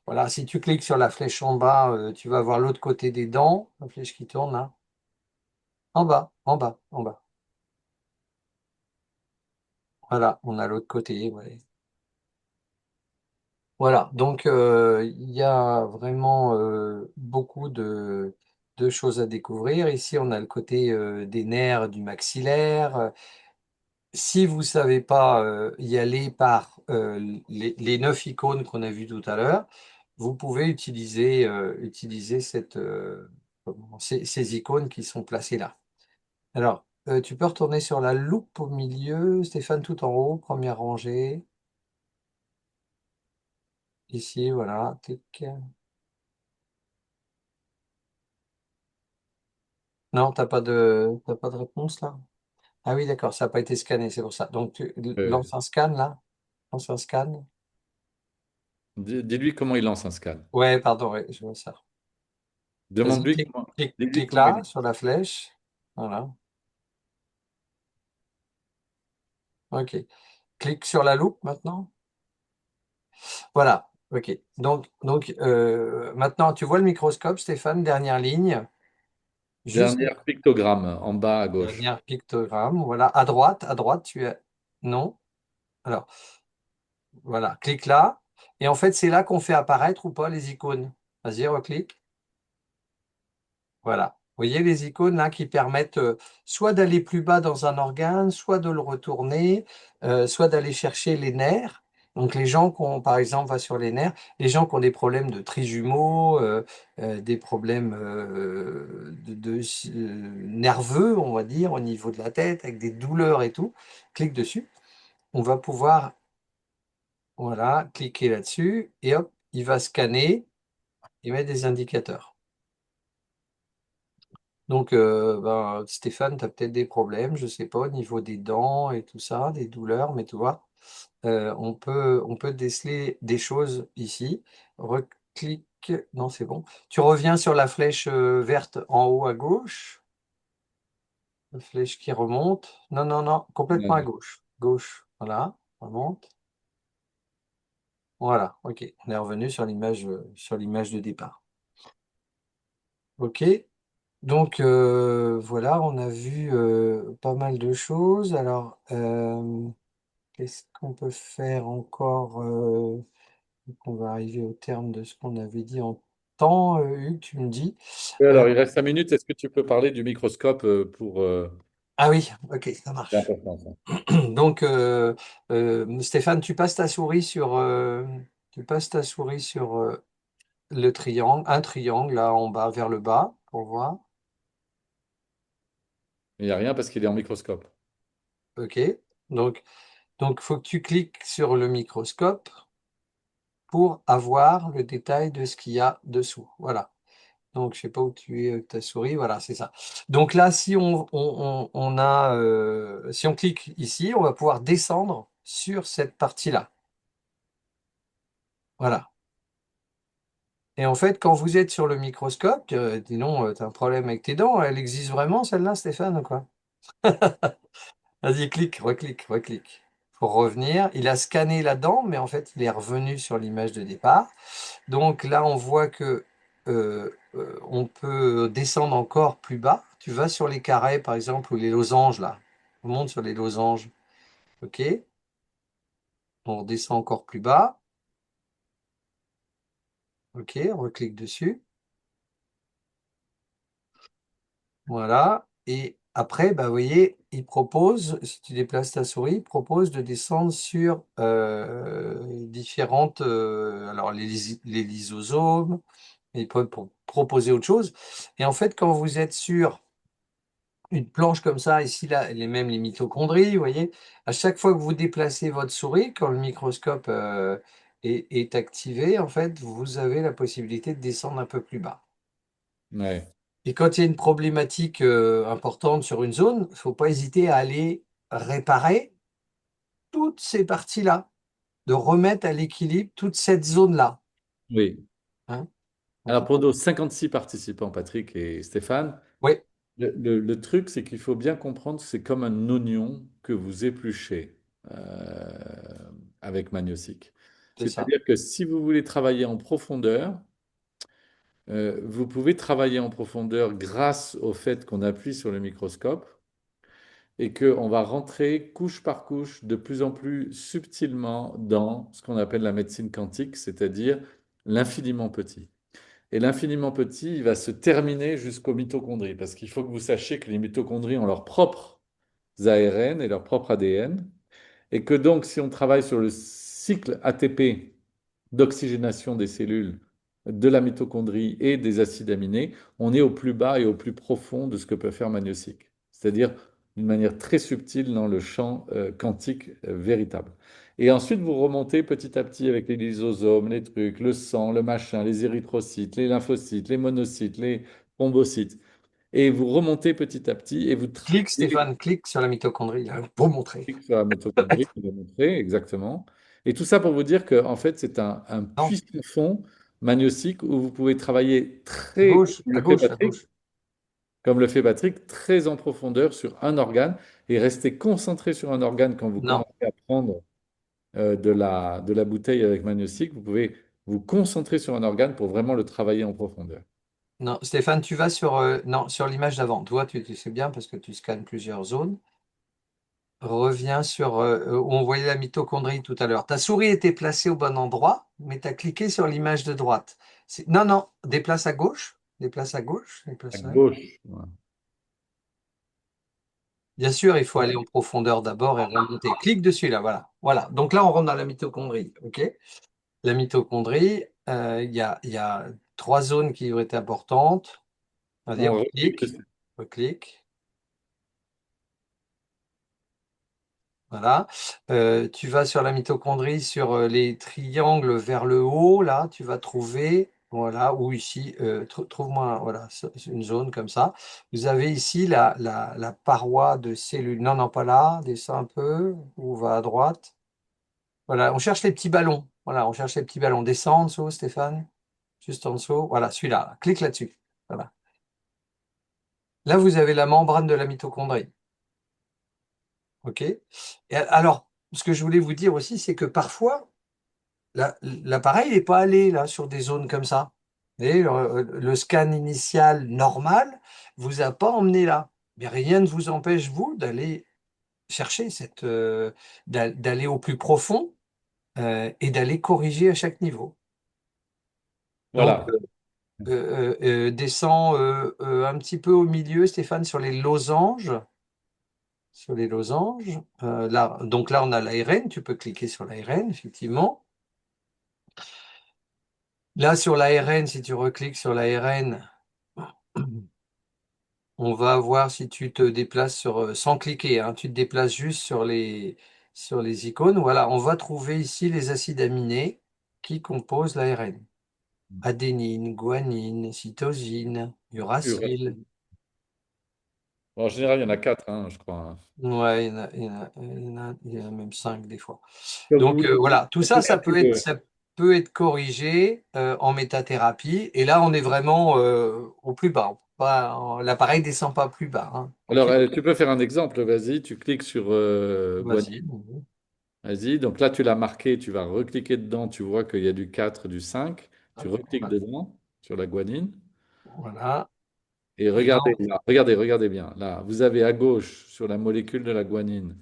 Voilà, si tu cliques sur la flèche en bas, tu vas voir l'autre côté des dents, la flèche qui tourne là. En bas, en bas, en bas. Voilà, on a l'autre côté. Ouais. Voilà, donc il y a vraiment beaucoup de choses à découvrir. Ici, on a le côté des nerfs du maxillaire. Si vous ne savez pas y aller par les 9 icônes qu'on a vues tout à l'heure, vous pouvez utiliser ces icônes qui sont placées là. Alors, tu peux retourner sur la loupe au milieu, Stéphane, tout en haut, première rangée. Ici, voilà. Clic. Non, t'as pas de réponse là? Ah oui, d'accord, ça n'a pas été scanné, c'est pour ça. Donc, tu Euh, lances un scan là? Lance un scan? Dis-lui comment il lance un scan. Ouais, pardon, ouais, je vois ça. Vas-y, Demande-lui comment, dis-lui clique comment il là, lance. sur la flèche. Voilà. OK. Clique sur la loupe maintenant. Voilà. OK. Maintenant, tu vois le microscope, Stéphane, dernière ligne. Juste Dernier pictogramme en bas à gauche. dernière pictogramme. Voilà. À droite, tu as. Non. Alors, voilà. Clique là. Et en fait, c'est là qu'on fait apparaître ou pas les icônes. Vas-y, reclique. Voilà. Vous voyez les icônes là qui permettent soit d'aller plus bas dans un organe, soit de le retourner, soit d'aller chercher les nerfs. Donc les gens qui ont, par exemple, va sur les nerfs, les gens qui ont des problèmes de trijumeau, des problèmes nerveux, on va dire, au niveau de la tête, avec des douleurs et tout, clique dessus. On va pouvoir, voilà, cliquer là-dessus et hop, il va scanner et mettre des indicateurs. Donc, ben, Stéphane, tu as peut-être des problèmes, je sais pas, au niveau des dents et tout ça, des douleurs, mais tu vois, on peut déceler des choses ici. Reclique, non, c'est bon. Tu reviens sur la flèche verte en haut à gauche, la flèche qui remonte. Non, non, non, complètement à Ouais. gauche. Gauche, voilà, remonte. Voilà, ok. On est revenu sur l'image de départ. Ok. Donc voilà, on a vu pas mal de choses. Alors, qu'est-ce qu'on peut faire encore on va arriver au terme de ce qu'on avait dit en temps, Hugues, tu me dis. Oui, Euh, alors, il reste 5 minutes. Est-ce que tu peux parler du microscope pour... ah oui, ok, ça c'est marche. important, ça. Donc, Stéphane, tu passes ta souris sur le triangle, un triangle là en bas vers le bas pour voir. Il n'y a rien parce qu'il est en microscope. Ok. Donc, donc, faut que tu cliques sur le microscope pour avoir le détail de ce qu'il y a dessous. Voilà. Donc, je sais pas où tu es avec ta souris. Voilà, c'est ça. Donc là, si on clique ici, on va pouvoir descendre sur cette partie-là. Voilà. Et en fait, quand vous êtes sur le microscope, dis donc, tu as un problème avec tes dents. Elle existe vraiment, celle-là, Stéphane, ou quoi? Vas-y, clique, reclique, reclique. Pour revenir, il a scanné la dent, mais en fait, il est revenu sur l'image de départ. Donc là, on voit que on peut descendre encore plus bas. Tu vas sur les carrés, par exemple, ou les losanges, là. On monte sur les losanges. OK. On redescend encore plus bas. OK. On reclique dessus. Voilà. Et après, bah, vous voyez, il propose, si tu déplaces ta souris, il propose de descendre sur différentes, alors les lysosomes, il peut proposer autre chose. Et en fait, quand vous êtes sur une planche comme ça, ici, là, même les mitochondries, vous voyez, à chaque fois que vous déplacez votre souris, quand le microscope est activé, en fait, vous avez la possibilité de descendre un peu plus bas. Ouais. Et quand il y a une problématique importante sur une zone, il ne faut pas hésiter à aller réparer toutes ces parties-là, de remettre à l'équilibre toute cette zone-là. Oui. Hein. Donc, Alors, pour nos 56 participants, Patrick et Stéphane, oui, le truc, c'est qu'il faut bien comprendre que c'est comme un oignon que vous épluchez avec Magnossic. c'est ça. C'est-à-dire que si vous voulez travailler en profondeur, vous pouvez travailler en profondeur grâce au fait qu'on appuie sur le microscope et qu'on va rentrer couche par couche de plus en plus subtilement dans ce qu'on appelle la médecine quantique, c'est-à-dire l'infiniment petit. Et l'infiniment petit, il va se terminer jusqu'aux mitochondries, parce qu'il faut que vous sachiez que les mitochondries ont leurs propres ARN et leur propre ADN, et que donc si on travaille sur le cycle ATP d'oxygénation des cellules, de la mitochondrie et des acides aminés, on est au plus bas et au plus profond de ce que peut faire Magnossic, c'est-à-dire d'une manière très subtile dans le champ quantique véritable. Et ensuite, vous remontez petit à petit avec les lysosomes, les trucs, le sang, le machin, les érythrocytes, les lymphocytes, les monocytes, les thrombocytes. et vous remontez petit à petit et vous Clique, travaillez Stéphane, clique sur la mitochondrie, là, pour montrer. sur la mitochondrie, je vous l'ai montré, exactement. Et tout ça pour vous dire que en fait, c'est un Non, puissant fond magnétique où vous pouvez travailler à très, gauche, comme à le fait gauche, à Patrick, gauche. comme le fait Patrick, très en profondeur sur un organe et rester concentré sur un organe quand vous Non, commencez à prendre de la bouteille avec magnétique. Vous pouvez vous concentrer sur un organe pour vraiment le travailler en profondeur. non, Stéphane, tu vas sur, non, sur l'image d'avant. Toi, tu sais bien parce que tu scannes plusieurs zones. Reviens sur où on voyait la mitochondrie tout à l'heure. Ta souris était placée au bon endroit, mais tu as cliqué sur l'image de droite. Non, non, déplace à gauche, déplace à gauche, À déplace à... gauche. Voilà. Bien sûr, il faut aller en profondeur d'abord et remonter. Clique dessus là, voilà. Voilà. Donc là, on rentre dans la mitochondrie. OK? La mitochondrie, il y a trois zones qui auraient été importantes. Vas-y, On reclique reclique, dessus. reclique. Voilà. Tu vas sur la mitochondrie, sur les triangles vers le haut, là, tu vas trouver, voilà, ou ici, trouve-moi, voilà, une zone comme ça. Vous avez ici la paroi de cellules. Non, non, pas là, descends un peu, ou va à droite. Voilà, on cherche les petits ballons. Voilà, on cherche les petits ballons. Descends en dessous, Stéphane, juste en dessous. Voilà, celui-là, clique là-dessus. Voilà. Là, vous avez la membrane de la mitochondrie. OK? Et alors, ce que je voulais vous dire aussi, c'est que parfois, l'appareil n'est pas allé là sur des zones comme ça. Et le scan initial normal vous a pas emmené là. Mais rien ne vous empêche, vous, d'aller chercher d'aller au plus profond et d'aller corriger à chaque niveau. Donc, Voilà. descends un petit peu au milieu, Stéphane, sur les losanges. Sur les losanges. Là, donc là, on a l'ARN. Tu peux cliquer sur l'ARN, effectivement. Là, sur l'ARN, si tu recliques sur l'ARN, on va voir si tu te déplaces sans cliquer, hein, tu te déplaces juste sur les icônes. Voilà, on va trouver ici les acides aminés qui composent l'ARN. Adénine, guanine, cytosine, uracile. En général, il y en a quatre, hein, je crois, hein. Ouais, il y en a même 5 des fois. Comme vous Donc voulez. voilà, tout En ça, tout cas, ça peut être corrigé en métathérapie. Et là, on est vraiment au plus bas. L'appareil descend pas plus bas, hein. alors, OK? tu peux faire un exemple, vas-y, tu cliques sur Vas-y. Guanine, vas-y, donc là tu l'as marqué, tu vas recliquer dedans, tu vois qu'il y a du 4, du 5. Tu recliques dedans sur la guanine, Voilà. et Et là, regardez, là, regardez bien, là, vous avez à gauche, sur la molécule de la guanine,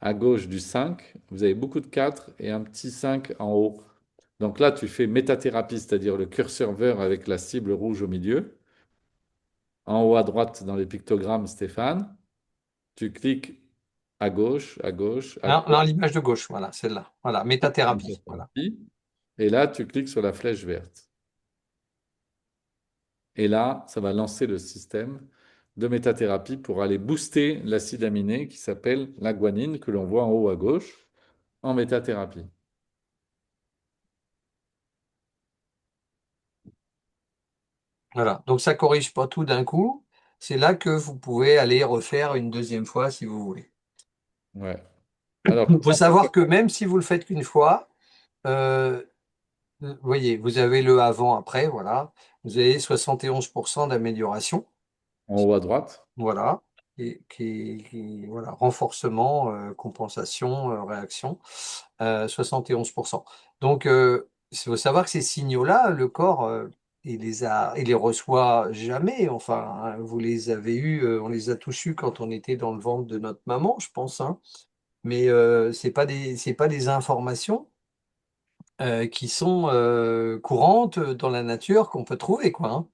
à gauche du 5, vous avez beaucoup de 4 et un petit 5 en haut. Donc là, tu fais métathérapie, c'est-à-dire le curseur vert avec la cible rouge au milieu. En haut à droite, dans les pictogrammes, Stéphane, tu cliques à gauche, à gauche, à non, gauche, non, l'image de gauche, voilà, celle-là. Voilà, métathérapie. Voilà. métathérapie. Et là, tu cliques sur la flèche verte. Et là, ça va lancer le système de métathérapie pour aller booster l'acide aminé qui s'appelle la guanine, que l'on voit en haut à gauche, en métathérapie. Voilà. Donc ça corrige pas tout d'un coup. C'est là que vous pouvez aller refaire une deuxième fois si vous voulez. Ouais. Alors, Il faut savoir que même si vous le faites qu'une fois, euh, vous voyez, vous avez le avant-après, voilà. Vous avez 71% d'amélioration. en haut à droite, Voilà. Voilà, renforcement, compensation, réaction, 71%. Donc, il faut savoir que ces signaux-là, le corps, il les reçoit jamais. Enfin, hein, vous les avez eus, on les a tous eus quand on était dans le ventre de notre maman, je pense, hein. Mais c'est pas des informations qui sont courantes dans la nature qu'on peut trouver, quoi, hein.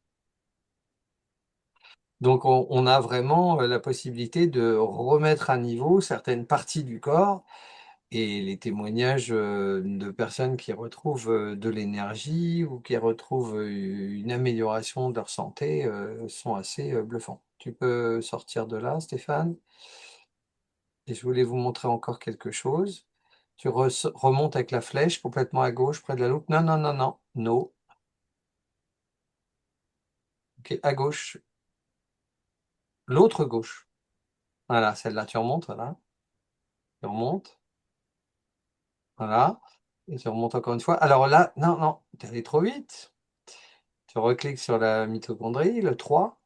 Donc, on a vraiment la possibilité de remettre à niveau certaines parties du corps et les témoignages de personnes qui retrouvent de l'énergie ou qui retrouvent une amélioration de leur santé sont assez bluffants. Tu peux sortir de là, Stéphane. Et je voulais vous montrer encore quelque chose. Tu remontes avec la flèche complètement à gauche, près de la loupe. Non, non, non, non. No. OK, à gauche. l'autre gauche. Voilà, celle-là, tu remontes, voilà. Tu remontes, voilà. Et tu remontes encore une fois. Alors là, non, non, tu es allé trop vite. Tu recliques sur la mitochondrie, le 3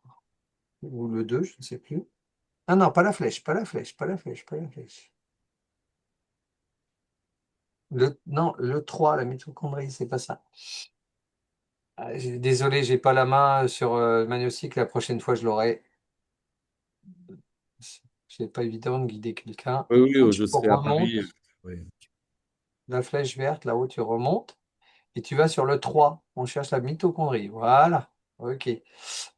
ou le 2, je ne sais plus. Ah non, pas la flèche, pas la flèche, pas la flèche, pas la flèche. Non, le 3, la mitochondrie, c'est pas ça. Désolé, j'ai pas la main sur le magnésique. La prochaine fois, je l'aurai. C'est pas évident de guider quelqu'un. Oui, oui, Donc, je tu serai à Paris. remontes, Oui. la flèche verte, là-haut, tu remontes et tu vas sur le 3. On cherche la mitochondrie. Voilà. OK. Et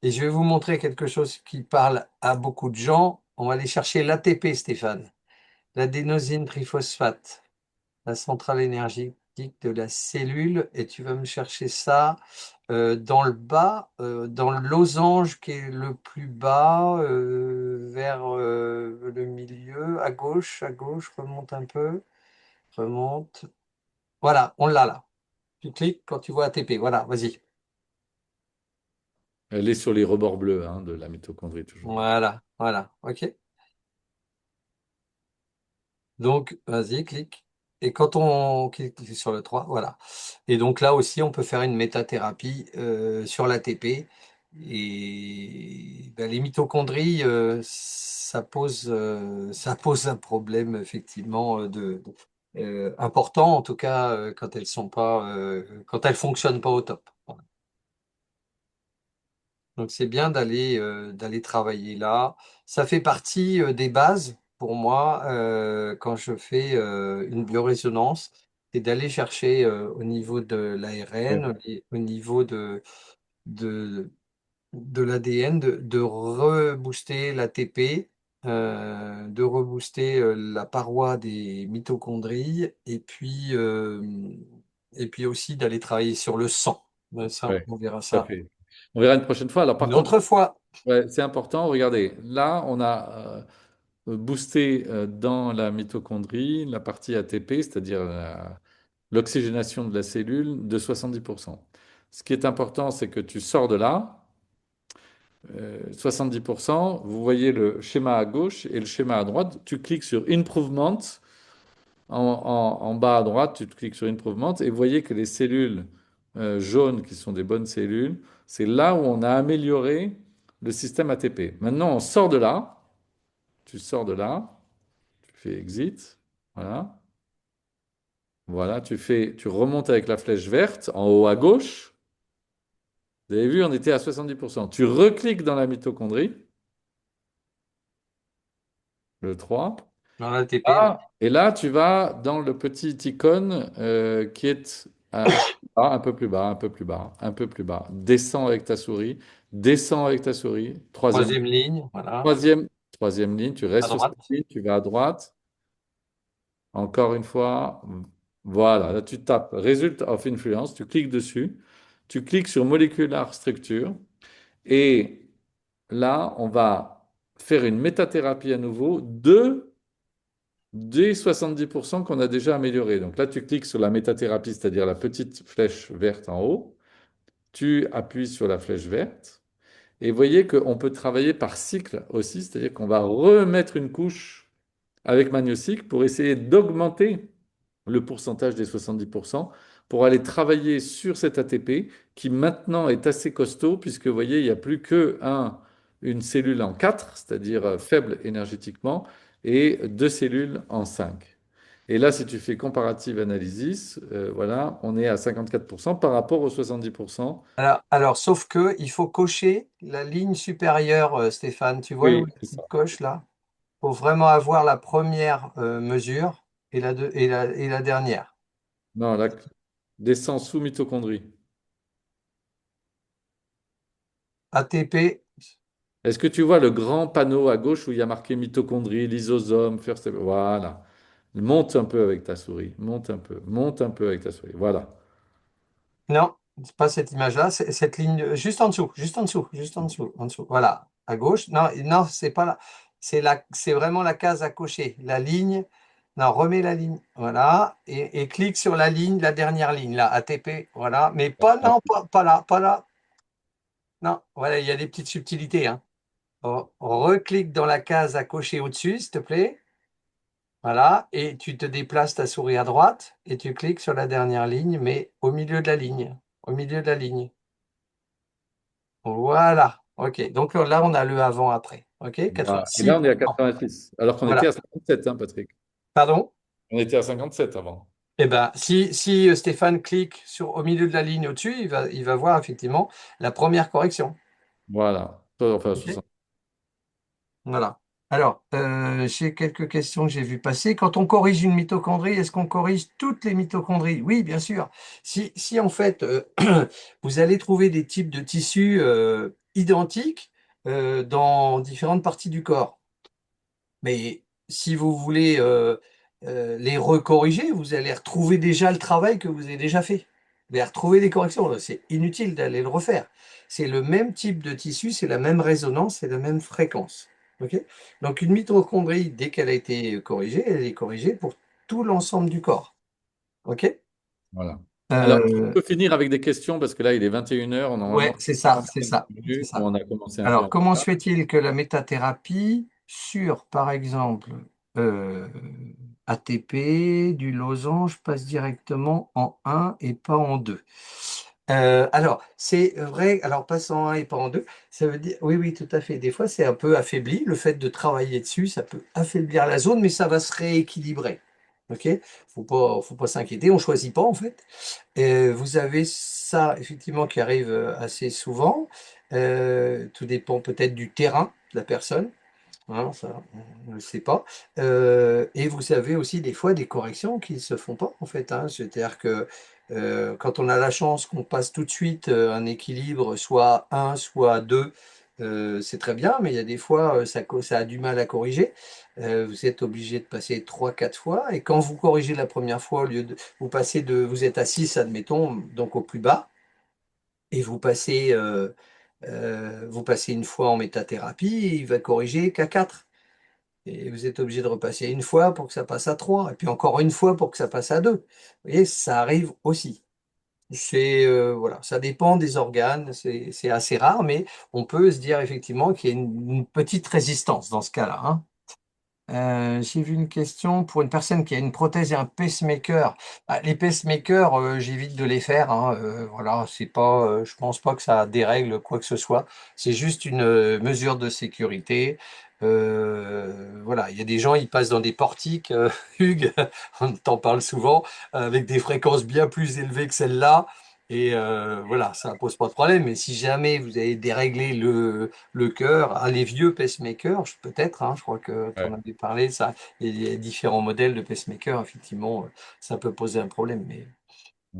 je vais vous montrer quelque chose qui parle à beaucoup de gens. On va aller chercher l'ATP, Stéphane. L'adénosine triphosphate, la centrale énergétique de la cellule. Et tu vas me chercher ça dans le bas, dans le losange qui est le plus bas, vers le milieu, à gauche, remonte un peu, remonte. Voilà, on l'a là. Tu cliques quand tu vois ATP. Voilà, vas-y. Elle est sur les rebords bleus hein, de la mitochondrie, toujours. Voilà, voilà. OK. Donc, vas-y, clique. Et quand on clique sur le 3, voilà. Et donc là aussi, on peut faire une métathérapie sur l'ATP. Et ben, les mitochondries, ça pose un problème effectivement important, en tout cas quand elles sont pas, quand elles fonctionnent pas au top. Voilà. Donc c'est bien d'aller travailler là. Ça fait partie des bases pour moi quand je fais une biorésonance, c'est d'aller chercher au niveau de Ouais. l'ARN, au niveau de, de l'ADN, de rebooster l'ATP, de rebooster la paroi des mitochondries et puis aussi d'aller travailler sur le sang. Ça, Ouais, on verra tout à ça fait. On verra une prochaine fois. Alors, par une contre, autre fois. ouais, c'est important. Regardez, là, on a boosté dans la mitochondrie la partie ATP, c'est-à-dire l'oxygénation de la cellule, de 70%. Ce qui est important, c'est que tu sors de là, 70%, vous voyez le schéma à gauche et le schéma à droite, tu cliques sur Improvement, en bas à droite, tu cliques sur Improvement et vous voyez que les cellules jaunes, qui sont des bonnes cellules, c'est là où on a amélioré le système ATP. Maintenant, on sort de là, tu sors de là, tu fais Exit, voilà. Voilà, tu remontes avec la flèche verte en haut à gauche. Vous avez vu, on était à 70%. Tu recliques dans la mitochondrie, le 3. Dans l'ATP, ouais. Ah, et là, tu vas dans le petit icône qui est un peu plus bas, un peu plus bas, un peu plus bas. Descends avec ta souris, descends avec ta souris. Troisième ligne, voilà. Troisième, troisième ligne, tu À restes sur cette droite. ligne, tu vas à droite. Encore une fois, voilà, là tu tapes Result of Influence, tu cliques dessus, tu cliques sur Molecular Structure, et là, on va faire une métathérapie à nouveau des 70% qu'on a déjà amélioré. Donc là, tu cliques sur la métathérapie, c'est-à-dire la petite flèche verte en haut, tu appuies sur la flèche verte, et vous voyez qu'on peut travailler par cycle aussi, c'est-à-dire qu'on va remettre une couche avec Magnocycle pour essayer d'augmenter le pourcentage des 70% pour aller travailler sur cet ATP qui maintenant est assez costaud puisque vous voyez, il n'y a plus une cellule en 4, c'est-à-dire faible énergétiquement, et deux cellules en 5. Et là, si tu fais comparative analysis, voilà, on est à 54% par rapport aux 70%. Sauf que il faut cocher la ligne supérieure, Stéphane. Tu vois où Oui, la c'est ça. petite coche là? Il faut vraiment avoir la première mesure et la dernière. Non, là, descend sous mitochondrie. ATP, Est-ce que tu vois le grand panneau à gauche où il y a marqué mitochondrie, lysosome, voilà. Monte un peu avec ta souris. Monte un peu avec ta souris. Voilà. non, c'est pas cette image-là, c'est cette ligne juste en dessous, juste en dessous, juste en dessous, en dessous. Voilà, à gauche. Non, non, c'est pas là. C'est vraiment la case à cocher. La ligne. Non, remets la ligne. Voilà. Et clique sur la ligne, la dernière ligne, là, ATP. Voilà. Mais pas, non, pas là, pas là. Non, voilà, il y a des petites subtilités, hein. Reclique dans la case à cocher au-dessus, s'il te plaît. Voilà, et tu te déplaces ta souris à droite et tu cliques sur la dernière ligne, mais au milieu de la ligne. Au milieu de la ligne. Voilà. OK. Donc là, on a le avant-après. OK? Voilà. Et là, 86. on est à 86, alors qu'on était Voilà. à 57, hein, Patrick. Pardon? On était à 57 avant. Eh ben, si Stéphane clique au milieu de la ligne au-dessus, il va voir effectivement la première correction. Voilà. Enfin, OK? 60. Voilà. Alors, j'ai quelques questions que j'ai vues passer. Quand on corrige une mitochondrie, est-ce qu'on corrige toutes les mitochondries? Oui, bien sûr. Si en fait, vous allez trouver des types de tissus identiques dans différentes parties du corps, mais si vous voulez les recorriger, vous allez retrouver déjà le travail que vous avez déjà fait. Vous allez retrouver des corrections. C'est inutile d'aller le refaire. C'est le même type de tissu, c'est la même résonance, c'est la même fréquence. Ok. Donc une mitochondrie, dès qu'elle a été corrigée, elle est corrigée pour tout l'ensemble du corps. OK? Voilà. Alors, on Euh, peut finir avec des questions parce que là, il est 21 heures. ouais, Normalement, c'est c'est ça, c'est 45 ça, c'est minutes. ça. On a commencé un peu Alors, en comment se retard. fait-il que la métathérapie sur, par exemple, euh, ATP, du losange, passe directement en un et pas en 2? Alors, c'est vrai, alors passe en un et pas en 2, ça veut dire, oui, oui, tout à fait. Des fois, c'est un peu affaibli. Le fait de travailler dessus, ça peut affaiblir la zone, mais ça va se rééquilibrer. OK? Faut pas s'inquiéter, on choisit pas en fait. Vous avez ça effectivement qui arrive assez souvent. Tout dépend peut-être du terrain de la personne. Hein, ça, on ne le sait pas. Et vous avez aussi des fois des corrections qui ne se font pas en fait. Hein. C'est-à-dire que quand on a la chance qu'on passe tout de suite un équilibre, soit un, soit 2, c'est très bien, mais il y a des fois ça a du mal à corriger. Vous êtes obligé de passer 3, 4 fois. Et quand vous corrigez la première fois, au lieu de vous êtes à 6, admettons, donc au plus bas, et vous passez une fois en métathérapie, il va corriger qu'à 4. Et vous êtes obligé de repasser une fois pour que ça passe à 3, et puis encore une fois pour que ça passe à 2. Vous voyez, ça arrive aussi. Voilà, ça dépend des organes, c'est assez rare, mais on peut se dire effectivement qu'il y a une petite résistance dans ce cas-là. Hein. J'ai vu une question pour une personne qui a une prothèse et un pacemaker. Ah, les pacemakers, j'évite de les faire. Hein. Voilà, c'est pas, je pense pas que ça dérègle quoi que ce soit. C'est juste une mesure de sécurité. Voilà, il y a des gens, ils passent dans des portiques, Hugues, on t'en parle souvent, avec des fréquences bien plus élevées que celle-là. Et voilà, ça pose pas de problème. Mais si jamais vous avez déréglé le cœur, les vieux pacemakers, peut-être, hein, je crois que tu en Ouais. avais parlé, ça, il y a différents modèles de pacemakers, effectivement, ça peut poser un problème. Mais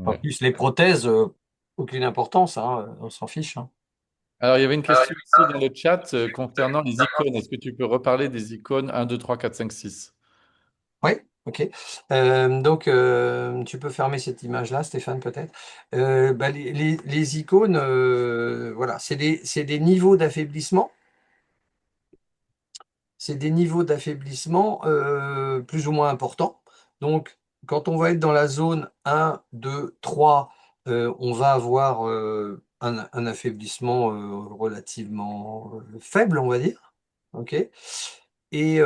en Ouais. plus, les prothèses, aucune importance, hein, on s'en fiche. Hein. Alors, il y avait une question ici dans le chat concernant les icônes. Est-ce que tu peux reparler des icônes 1, 2, 3, 4, 5, 6? Oui, ok. Donc, tu peux fermer cette image-là, Stéphane, peut-être. Bah, les icônes, voilà, c'est des niveaux d'affaiblissement. C'est des niveaux d'affaiblissement plus ou moins importants. Donc, quand on va être dans la zone 1, 2, 3, on va avoir un affaiblissement relativement faible, on va dire. OK? Et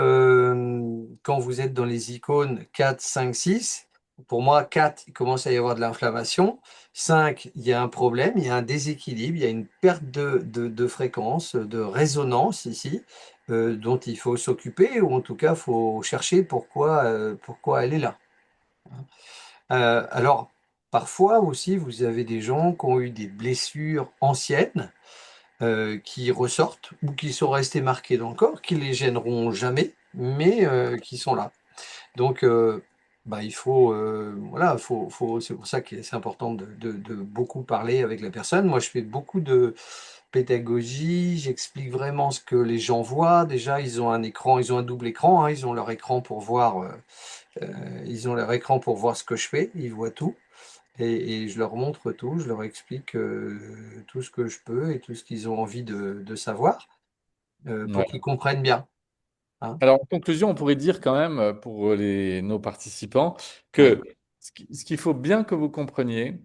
quand vous êtes dans les icônes 4, 5, 6, pour moi, 4, il commence à y avoir de l'inflammation. 5, il y a un problème, il y a un déséquilibre, il y a une perte de fréquence, de résonance ici dont il faut s'occuper, ou en tout cas, il faut chercher pourquoi elle est là. Alors, parfois aussi, vous avez des gens qui ont eu des blessures anciennes qui ressortent ou qui sont restées marquées dans le corps, qui les gêneront jamais, mais qui sont là. Donc, bah, voilà, c'est pour ça que c'est important de beaucoup parler avec la personne. Moi, je fais beaucoup de pédagogie, j'explique vraiment ce que les gens voient. Déjà, ils ont un écran, ils ont un double écran, hein, ils ont leur écran pour voir, ils ont leur écran pour voir ce que je fais, ils voient tout. Et je leur montre tout, je leur explique tout ce que je peux et tout ce qu'ils ont envie de savoir pour qu'ils Ouais. comprennent bien. Hein. Alors, en conclusion, on pourrait dire quand même pour nos participants Oui, que ce qu'il faut bien que vous compreniez,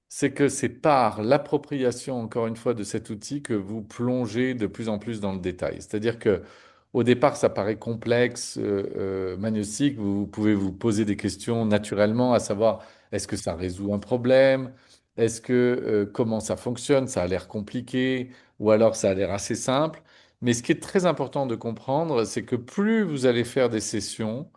c'est que c'est par l'appropriation, encore une fois, de cet outil que vous plongez de plus en plus dans le détail. C'est-à-dire que au départ, ça paraît complexe, magnétique. Vous pouvez vous poser des questions naturellement, à savoir, est-ce que ça résout un problème? Est-ce que, comment ça fonctionne? Ça a l'air compliqué, ou alors ça a l'air assez simple. Mais ce qui est très important de comprendre, c'est que plus vous allez faire des sessions,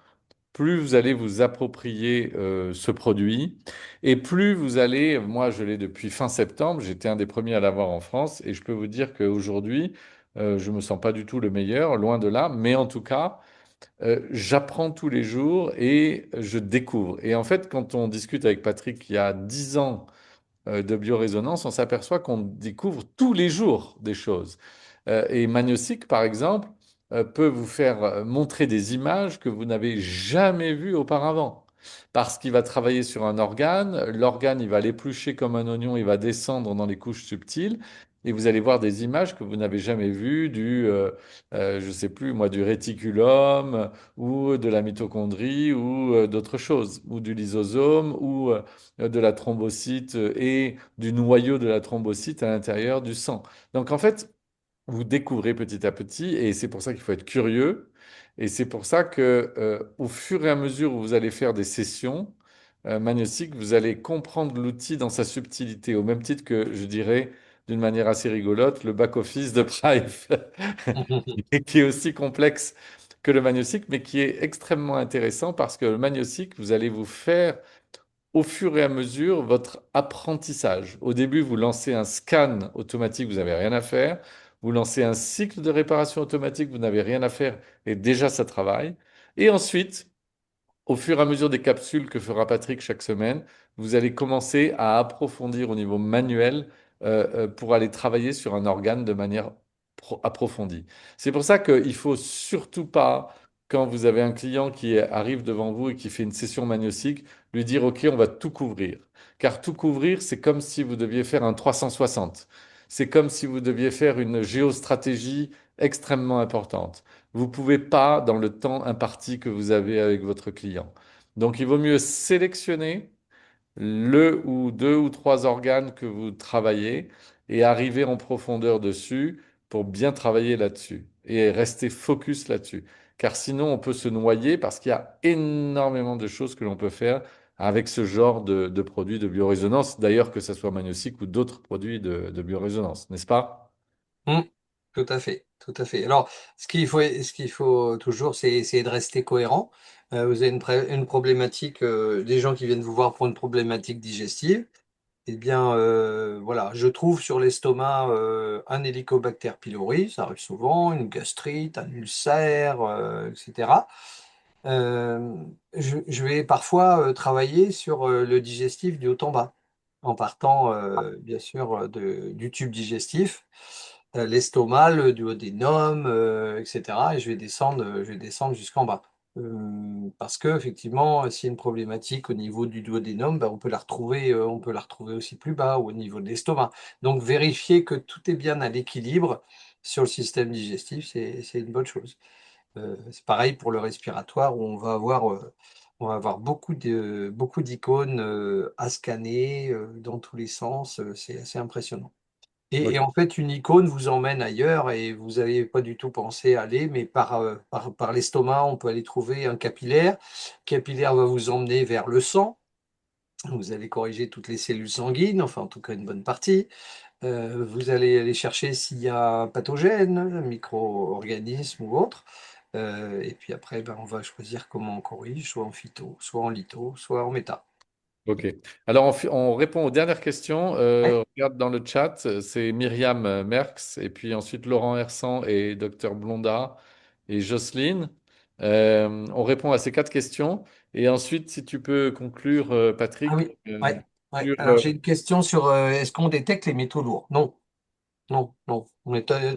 plus vous allez vous approprier ce produit et plus vous allez, moi je l'ai depuis fin septembre, j'étais un des premiers à l'avoir en France et je peux vous dire qu'aujourd'hui, je me sens pas du tout le meilleur, loin de là, mais en tout cas, j'apprends tous les jours et je découvre. Et en fait, quand on discute avec Patrick il y a 10 ans, de biorésonance, on s'aperçoit qu'on découvre tous les jours des choses. Et Magnosic, par exemple, peut vous faire montrer des images que vous n'avez jamais vues auparavant. Parce qu'il va travailler sur un organe, l'organe, il va l'éplucher comme un oignon, il va descendre dans les couches subtiles, et vous allez voir des images que vous n'avez jamais vues je sais plus, moi, du réticulum, ou de la mitochondrie, ou d'autres choses, ou du lysosome, ou de la thrombocyte et du noyau de la thrombocyte à l'intérieur du sang. Donc en fait, vous découvrez petit à petit, et c'est pour ça qu'il faut être curieux, et c'est pour ça que au fur et à mesure où vous allez faire des sessions magnétiques, vous allez comprendre l'outil dans sa subtilité, au même titre que, je dirais, d'une manière assez rigolote, le back-office de Prive, et qui est aussi complexe que le magnétique, mais qui est extrêmement intéressant parce que le magnétique, vous allez vous faire au fur et à mesure votre apprentissage. Au début, vous lancez un scan automatique, vous n'avez rien à faire. Vous lancez un cycle de réparation automatique, vous n'avez rien à faire et déjà ça travaille. Et ensuite, au fur et à mesure des capsules que fera Patrick chaque semaine, vous allez commencer à approfondir au niveau manuel pour aller travailler sur un organe de manière approfondie. C'est pour ça qu'il faut surtout pas, quand vous avez un client qui arrive devant vous et qui fait une session magnétique, lui dire, OK, on va tout couvrir. Car tout couvrir, c'est comme si vous deviez faire un 360. C'est comme si vous deviez faire une géostratégie extrêmement importante. Vous ne pouvez pas dans le temps imparti que vous avez avec votre client. Donc, il vaut mieux sélectionner le ou deux ou trois organes que vous travaillez et arriver en profondeur dessus pour bien travailler là-dessus et rester focus là-dessus. Car sinon, on peut se noyer parce qu'il y a énormément de choses que l'on peut faire avec ce genre de produits de biorésonance, d'ailleurs que ce soit Magnosic ou d'autres produits de biorésonance, n'est-ce pas? Mm, tout à fait, tout à fait. Alors, ce qu'il faut toujours, c'est essayer de rester cohérent. Vous avez une problématique, des gens qui viennent vous voir pour une problématique digestive. Eh bien, voilà, je trouve sur l'estomac un Helicobacter pylori, ça arrive souvent, une gastrite, un ulcère, etc. Euh, je vais parfois travailler sur le digestif du haut en bas, en partant bien sûr du tube digestif, l'estomac, le duodénum, etc. Et je vais descendre jusqu'en bas. Parce que effectivement, s'il y a une problématique au niveau du duodénum, ben, on peut la retrouver aussi plus bas, ou au niveau de l'estomac. Donc vérifier que tout est bien à l'équilibre sur le système digestif, c'est une bonne chose. C'est pareil pour le respiratoire où on va avoir beaucoup d'icônes à scanner dans tous les sens. C'est assez impressionnant. Et Ok. en fait, une icône vous emmène ailleurs et vous n'avez pas du tout pensé aller, mais par l'estomac, on peut aller trouver un capillaire. Le capillaire va vous emmener vers le sang. Vous allez corriger toutes les cellules sanguines, enfin en tout cas une bonne partie. Vous allez aller chercher s'il y a un pathogène, un micro-organisme ou autre. Et puis après, ben, on va choisir comment on corrige, soit en phyto, soit en litho, soit en méta. Ok. Alors, on répond aux dernières questions. Ouais. Regarde dans le chat, c'est Myriam Merckx, et puis ensuite Laurent Hersan et Docteur Blonda et Jocelyne. On répond à ces quatre questions. Et ensuite, si tu peux conclure, Ah Patrick, oui, ouais, ouais. sur, Alors j'ai une question sur est-ce qu'on détecte les métaux lourds? Non, non, non.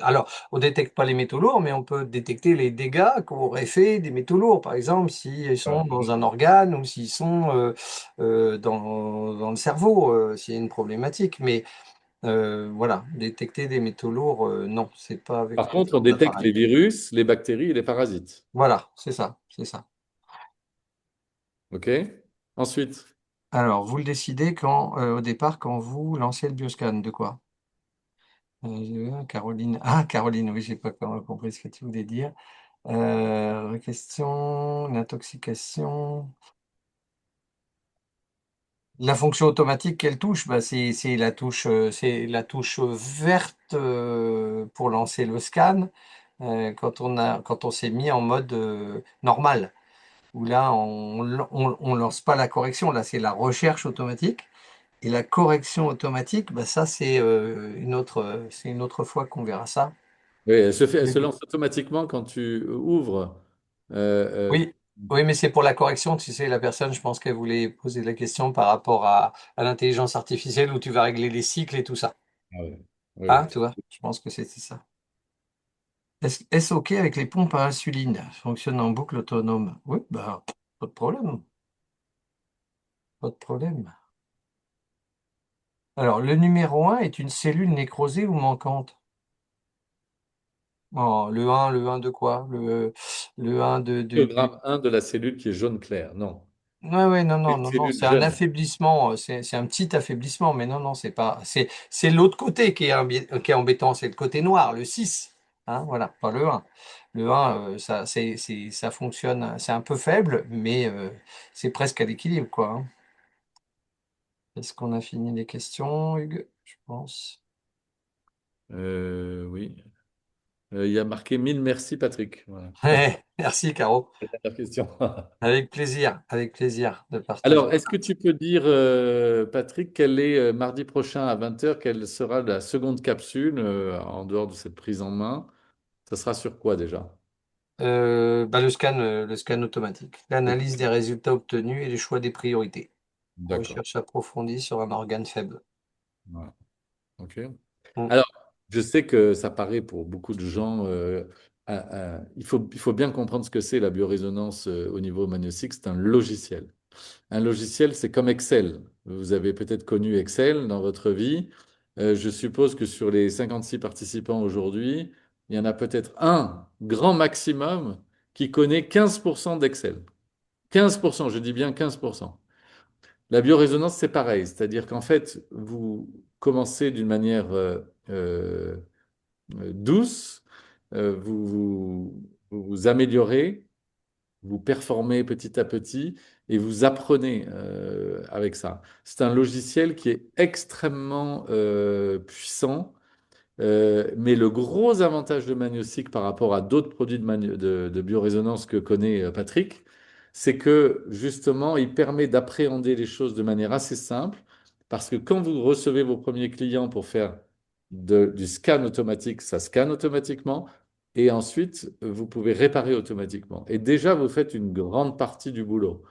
Alors, on détecte pas les métaux lourds, mais on peut détecter les dégâts qu'auraient fait des métaux lourds. Par exemple, s'ils sont dans un organe ou s'ils sont dans le cerveau, s'il y a une problématique. Mais voilà, détecter des métaux lourds, non, c'est pas avec par ce contre, on genre détecte les d'appareil. virus, les bactéries et les parasites. Voilà, c'est ça, c'est ça. OK? Ensuite. Alors, vous le décidez au départ, quand vous lancez le bioscan, de quoi? Caroline. Ah, Caroline, oui, j'ai pas compris ce que tu voulais dire. Question, l'intoxication. La fonction automatique, quelle touche? Bah, c'est la touche verte pour lancer le scan quand on s'est mis en mode normal. Où là, on lance pas la correction. Là, c'est la recherche automatique. Et la correction automatique, bah, ça, c'est une autre fois qu'on verra ça. Oui, elle se lance automatiquement quand tu ouvres. Oui, oui, mais c'est pour la correction. Tu sais, la personne, je pense qu'elle voulait poser la question par rapport à l'intelligence artificielle où tu vas régler les cycles et tout ça. Ah ouais. Oui, Ah, oui. tu vois, je pense que c'était ça. Est-ce OK avec les pompes à insuline? Fonctionne en boucle autonome. Oui, bah, pas de problème. Pas de problème. Alors, le numéro un est une cellule nécrosée ou manquante? Oh, le un de quoi? Le un Diagramme 1 de la cellule qui est jaune clair. Non. Ouais, ouais, non, non, Une non, non, cellule c'est un jeune. affaiblissement, c'est un petit affaiblissement, mais non, non, c'est l'autre côté qui est embêtant, c'est le côté noir, le 6 hein, voilà, pas le un. Le un ça fonctionne, c'est un peu faible, mais c'est presque à l'équilibre, quoi. Hein. Est-ce qu'on a fini les questions, Hugues? Je pense. Oui. Il y a marqué 1000 merci, Patrick. Voilà. Ça, c'est Merci, Caro. la dernière question. Avec plaisir de partager. Alors, est-ce que tu peux dire, Patrick, quel est mardi prochain à 20h, quelle sera la seconde capsule en dehors de cette prise en main? Ça sera sur quoi déjà? Bah, le scan automatique, l'analyse des résultats obtenus et les choix des priorités. D'accord. Recherche approfondie sur un organe faible. Voilà. OK. Mm. Alors, je sais que ça paraît pour beaucoup de gens, il faut bien comprendre ce que c'est la biorésonance au niveau magnétique. C'est un logiciel. Un logiciel, c'est comme Excel. Vous avez peut-être connu Excel dans votre vie. Je suppose que sur les 56 participants aujourd'hui, il y en a peut-être un grand maximum qui connaît 15% d'Excel. 15%, je dis bien 15%. La biorésonance, c'est pareil, c'est-à-dire qu'en fait, vous commencez d'une manière euh, douce, vous améliorez, vous performez petit à petit et vous apprenez avec ça. C'est un logiciel qui est extrêmement puissant, mais le gros avantage de Magnostic par rapport à d'autres produits de biorésonance que connaît Patrick, c'est que justement, il permet d'appréhender les choses de manière assez simple, parce que quand vous recevez vos premiers clients pour faire du scan automatique, ça scanne automatiquement, et ensuite, vous pouvez réparer automatiquement. Et déjà, vous faites une grande partie du boulot.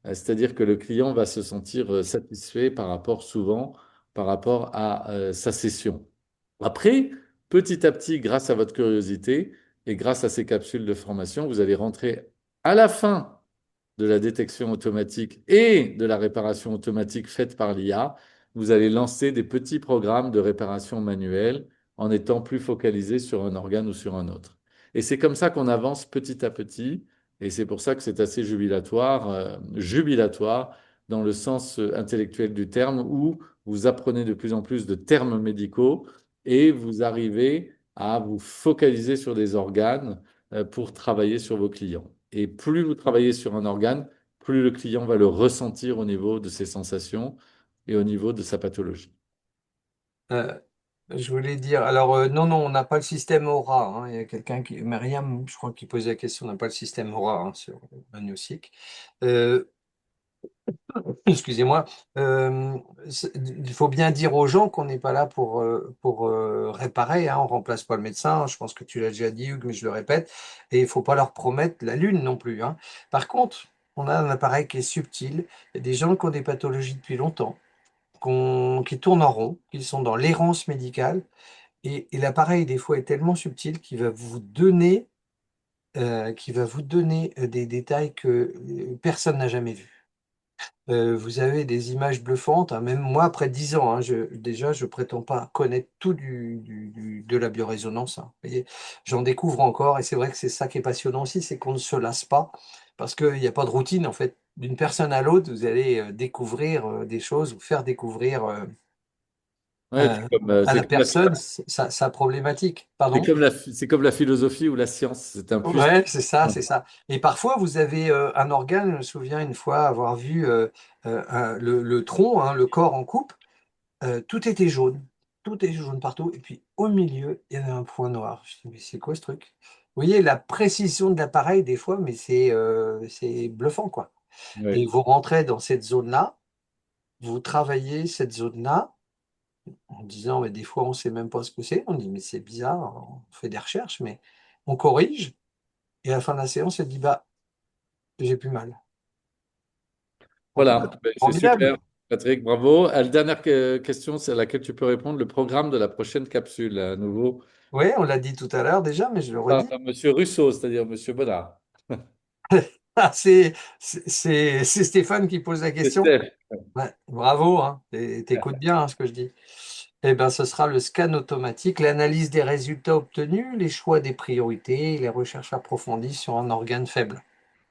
C'est-à-dire que le client va se sentir satisfait souvent par rapport à sa session. Après, petit à petit, grâce à votre curiosité et grâce à ces capsules de formation, vous allez rentrer à la fin de la détection automatique et de la réparation automatique faite par l'IA. Vous allez lancer des petits programmes de réparation manuelle en étant plus focalisé sur un organe ou sur un autre. Et c'est comme ça qu'on avance petit à petit. Et c'est pour ça que c'est assez jubilatoire dans le sens intellectuel du terme, où vous apprenez de plus en plus de termes médicaux et vous arrivez à vous focaliser sur des organes pour travailler sur vos clients. Et plus vous travaillez sur un organe, plus le client va le ressentir au niveau de ses sensations et au niveau de sa pathologie. Euh, je voulais dire, alors non, non, on n'a pas le système Aura. Hein. Il y a quelqu'un Myriam, je crois, qui posait la question, on n'a pas le système Aura hein, sur Magnostic. Euh, Excusez-moi. Il faut bien dire aux gens qu'on n'est pas là pour réparer. Hein. On remplace pas le médecin. Je pense que tu l'as déjà dit, Hugues, mais je le répète. Et il faut pas leur promettre la lune non plus. Hein. Par contre, on a un appareil qui est subtil. Il y a des gens qui ont des pathologies depuis longtemps, qui tournent en rond, qui sont dans l'errance médicale. Et l'appareil, des fois, est tellement subtil qu'il va vous donner des détails que personne n'a jamais vus. Vous avez des images bluffantes, hein. Même moi, après 10 ans, hein, déjà, je prétends pas connaître tout de la biorésonance. Hein. Vous voyez, j'en découvre encore, et c'est vrai que c'est ça qui est passionnant aussi, c'est qu'on ne se lasse pas, parce qu'il n'y a pas de routine, en fait. d'une personne à l'autre, vous allez découvrir des choses, vous faire découvrir Ouais, puis à la personne sa problématique. Pardon? c'est comme la philosophie ou la science. C'est un puissant. Ouais, c'est ça, c'est ça. Et parfois, vous avez un organe, je me souviens une fois avoir vu le tronc, hein, le corps en coupe, tout était jaune. Tout était jaune partout. Et puis au milieu, il y avait un point noir. Je me dis, mais c'est quoi ce truc? Vous voyez, la précision de l'appareil, des fois, mais c'est bluffant, quoi. Et Ouais. vous rentrez dans cette zone-là, vous travaillez cette zone-là, en disant, mais des fois, on ne sait même pas ce que c'est. On dit, mais c'est bizarre, on fait des recherches, mais on corrige. Et à la fin de la séance, elle dit, bah, j'ai plus mal. Donc, Voilà, ben, c'est formidable. super. Patrick, bravo. La dernière question, c'est à laquelle tu peux répondre, le programme de la prochaine capsule, à nouveau. Oui, on l'a dit tout à l'heure déjà, mais je le Par redis. Monsieur Russo, c'est-à-dire Monsieur Bonnard. Ah, c'est Stéphane qui pose la C'est question. Steph. Ouais, bravo, hein. T'écoutes bien hein, ce que je dis. Eh ben, ce sera le scan automatique, l'analyse des résultats obtenus, les choix des priorités, et les recherches approfondies sur un organe faible.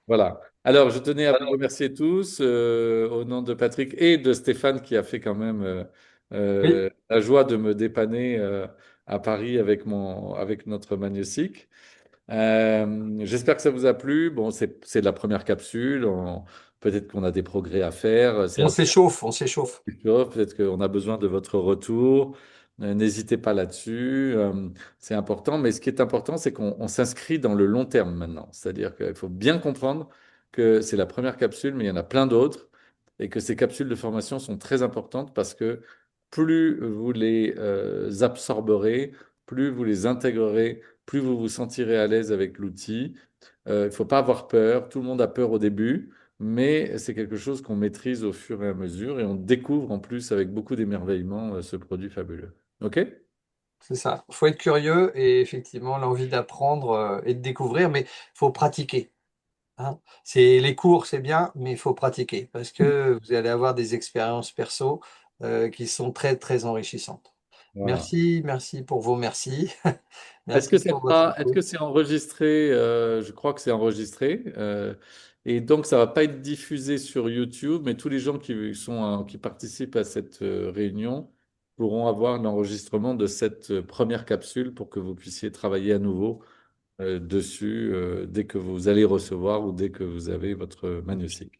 Voilà. Alors, je tenais à vous remercier tous au nom de Patrick et de Stéphane qui a fait quand même Oui, la joie de me dépanner à Paris avec notre Magnésique. J'espère que ça vous a plu. Bon, c'est la première capsule. Peut-être qu'on a des progrès à faire. C'est on la s'échauffe, on s'échauffe. chose. Peut-être qu'on a besoin de votre retour. N'hésitez pas là-dessus. C'est important. Mais ce qui est important, c'est qu'on s'inscrit dans le long terme maintenant. C'est-à-dire qu'il faut bien comprendre que c'est la première capsule, mais il y en a plein d'autres. Et que ces capsules de formation sont très importantes parce que plus vous les absorberez, plus vous les intégrerez, plus vous vous sentirez à l'aise avec l'outil. Il ne faut pas avoir peur. Tout le monde a peur au début mais c'est quelque chose qu'on maîtrise au fur et à mesure et on découvre en plus avec beaucoup d'émerveillement ce produit fabuleux. OK? C'est ça. Il faut être curieux et effectivement l'envie d'apprendre et de découvrir, mais il faut pratiquer. Hein. Les cours, c'est bien, mais il faut pratiquer parce que vous allez avoir des expériences perso qui sont très, très enrichissantes. Voilà. Merci, merci pour vos merci. Merci pour votre Est-ce que écoute. c'est enregistré? Je crois que c'est enregistré. Et donc, ça va pas être diffusé sur YouTube, mais tous les gens qui participent à cette réunion pourront avoir l'enregistrement de cette première capsule pour que vous puissiez travailler à nouveau dessus dès que vous allez recevoir ou dès que vous avez votre magnésique.